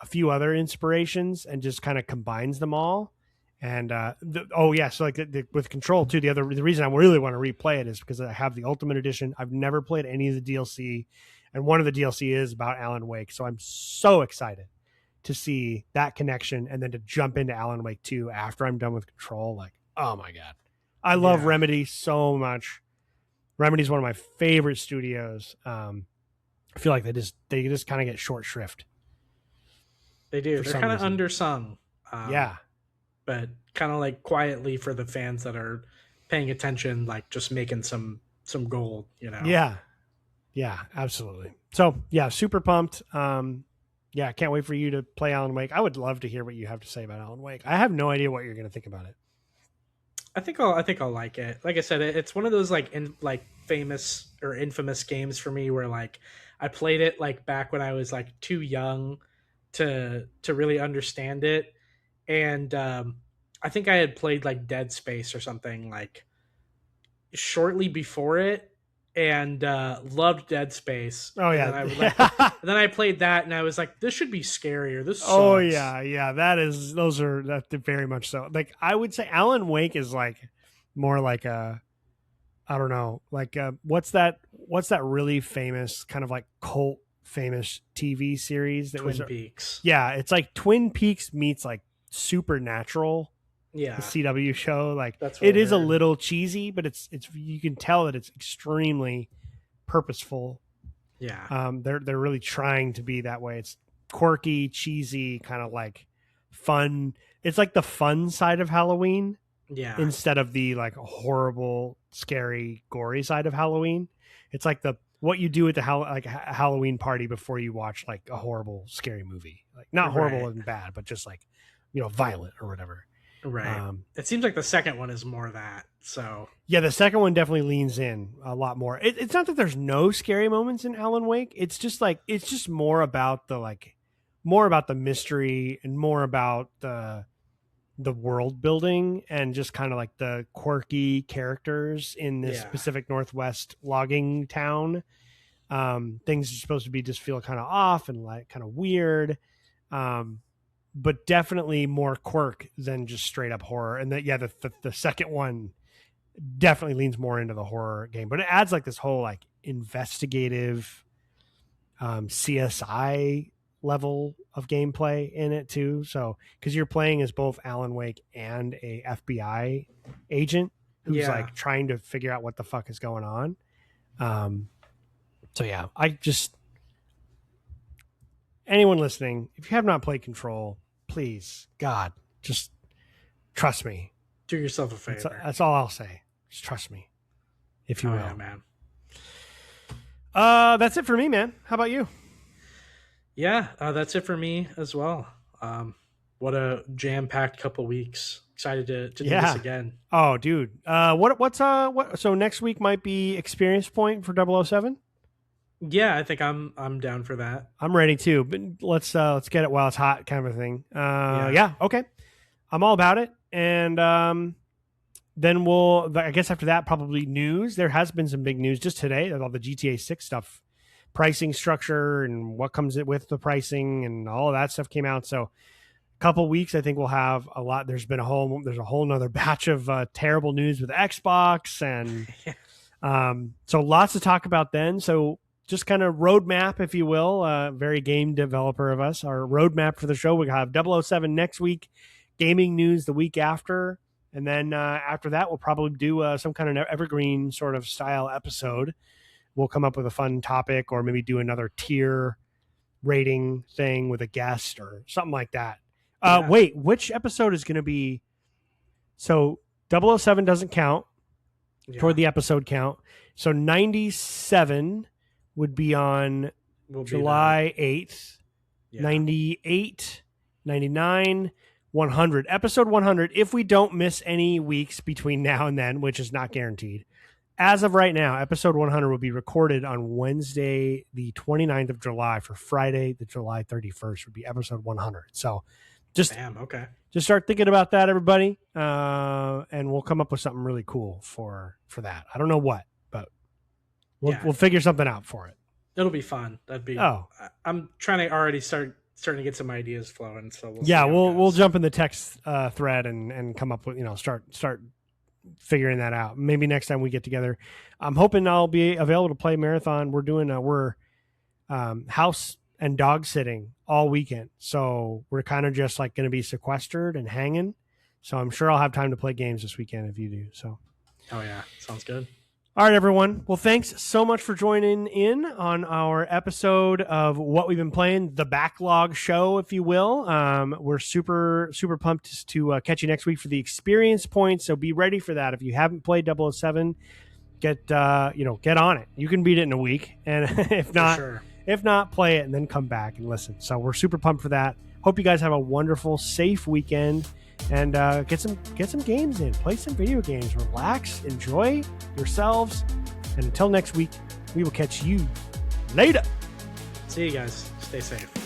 a few other inspirations and just kind of combines them all. And so like with Control too, the reason I really want to replay it is because I have the Ultimate Edition. I've never played any of the DLC, and one of the DLC is about Alan Wake, so I'm so excited to see that connection and then to jump into Alan Wake 2 after I'm done with Control. Like, oh my god, I love Remedy so much. Remedy's one of my favorite studios. I feel like they just kind of get short shrift. They do. They're kind of undersung. Yeah. But kind of like quietly for the fans that are paying attention, like just making some gold, you know? Yeah, absolutely. So yeah, super pumped. Yeah, can't wait for you to play Alan Wake. I would love to hear what you have to say about Alan Wake. I have no idea what you're going to think about it. I think I'll like it. Like I said, it's one of those like famous or infamous games for me where like I played it like back when I was like too young to really understand it. And I think I had played like Dead Space or something like shortly before it. and loved Dead Space. Oh yeah. And then I would and then I played that, and I was like, this should be scarier. This sucks. Oh yeah. That's very much so. Like I would say Alan Wake is like more like a, I don't know, like what's that really famous kind of like cult famous TV series that Twin Peaks. Yeah, it's like Twin Peaks meets like Supernatural. Yeah, the CW show. Like That's it is a little cheesy, but it's you can tell that it's extremely purposeful. Yeah. They're really trying to be that way. It's quirky, cheesy, kind of like fun. It's like the fun side of Halloween. Yeah. Instead of the like horrible, scary, gory side of Halloween. It's like what you do at the Halloween party before you watch like a horrible, scary movie. Like not horrible and bad, but just like, violent or whatever. Right. It seems like the second one is more that. So yeah, the second one definitely leans in a lot more. It's not that there's no scary moments in Alan Wake. It's just more about the mystery and more about the world building and just kind of like the quirky characters in this Pacific Northwest logging town. Things are supposed to be just feel kind of off and like kind of weird. But definitely more quirk than just straight up horror. And that, the second one definitely leans more into the horror game, but it adds like this whole like investigative, CSI level of gameplay in it too. So, cause you're playing as both Alan Wake and a FBI agent who's like trying to figure out what the fuck is going on. So yeah, anyone listening, if you have not played Control, please, God, just trust me. Do yourself a favor. That's all I'll say. Just trust me, if you will. Yeah, man. That's it for me, man. How about you? Yeah, that's it for me as well. What a jam-packed couple weeks. Excited to do this again. Oh, dude. So next week might be Experience Point for 007? Yeah, I think I'm down for that. I'm ready too, but let's get it while it's hot, kind of a thing. Yeah, okay. I'm all about it. And then I guess after that, probably news. There has been some big news just today, all the GTA 6 stuff, pricing structure and what comes with the pricing and all of that stuff came out. So a couple weeks, I think we'll have a lot. There's a whole nother batch of terrible news with Xbox and so lots to talk about then. So just kind of roadmap, if you will, very game developer of us, our roadmap for the show. We have 007 next week, gaming news the week after. And then after that, we'll probably do some kind of evergreen sort of style episode. We'll come up with a fun topic or maybe do another tier rating thing with a guest or something like that. Wait, which episode is going to be? So 007 doesn't count toward the episode count. So 97 would be on July 8th, 98, 99, 100. Episode 100, if we don't miss any weeks between now and then, which is not guaranteed. As of right now, episode 100 will be recorded on Wednesday, the 29th of July. For Friday, the July 31st would be episode 100. So just start thinking about that, everybody. And we'll come up with something really cool for that. I don't know what, but we'll figure something out for it. It'll be fun. I'm trying to already starting to get some ideas flowing. So we'll jump in the text thread and come up with, start figuring that out. Maybe next time we get together, I'm hoping I'll be available to play Marathon. We're doing we're house and dog sitting all weekend. So we're kind of just like going to be sequestered and hanging. So I'm sure I'll have time to play games this weekend if you do. So. Oh yeah. Sounds good. All right, everyone. Well, thanks so much for joining in on our episode of what we've been playing, the Backlog Show, if you will. We're super, super pumped to catch you next week for the Experience Point. So be ready for that. If you haven't played 007, get on it. You can beat it in a week, and if not, play it and then come back and listen. So we're super pumped for that. Hope you guys have a wonderful, safe weekend. And get some games in, play some video games, relax, enjoy yourselves. And until next week, we will catch you later. See you guys. Stay safe.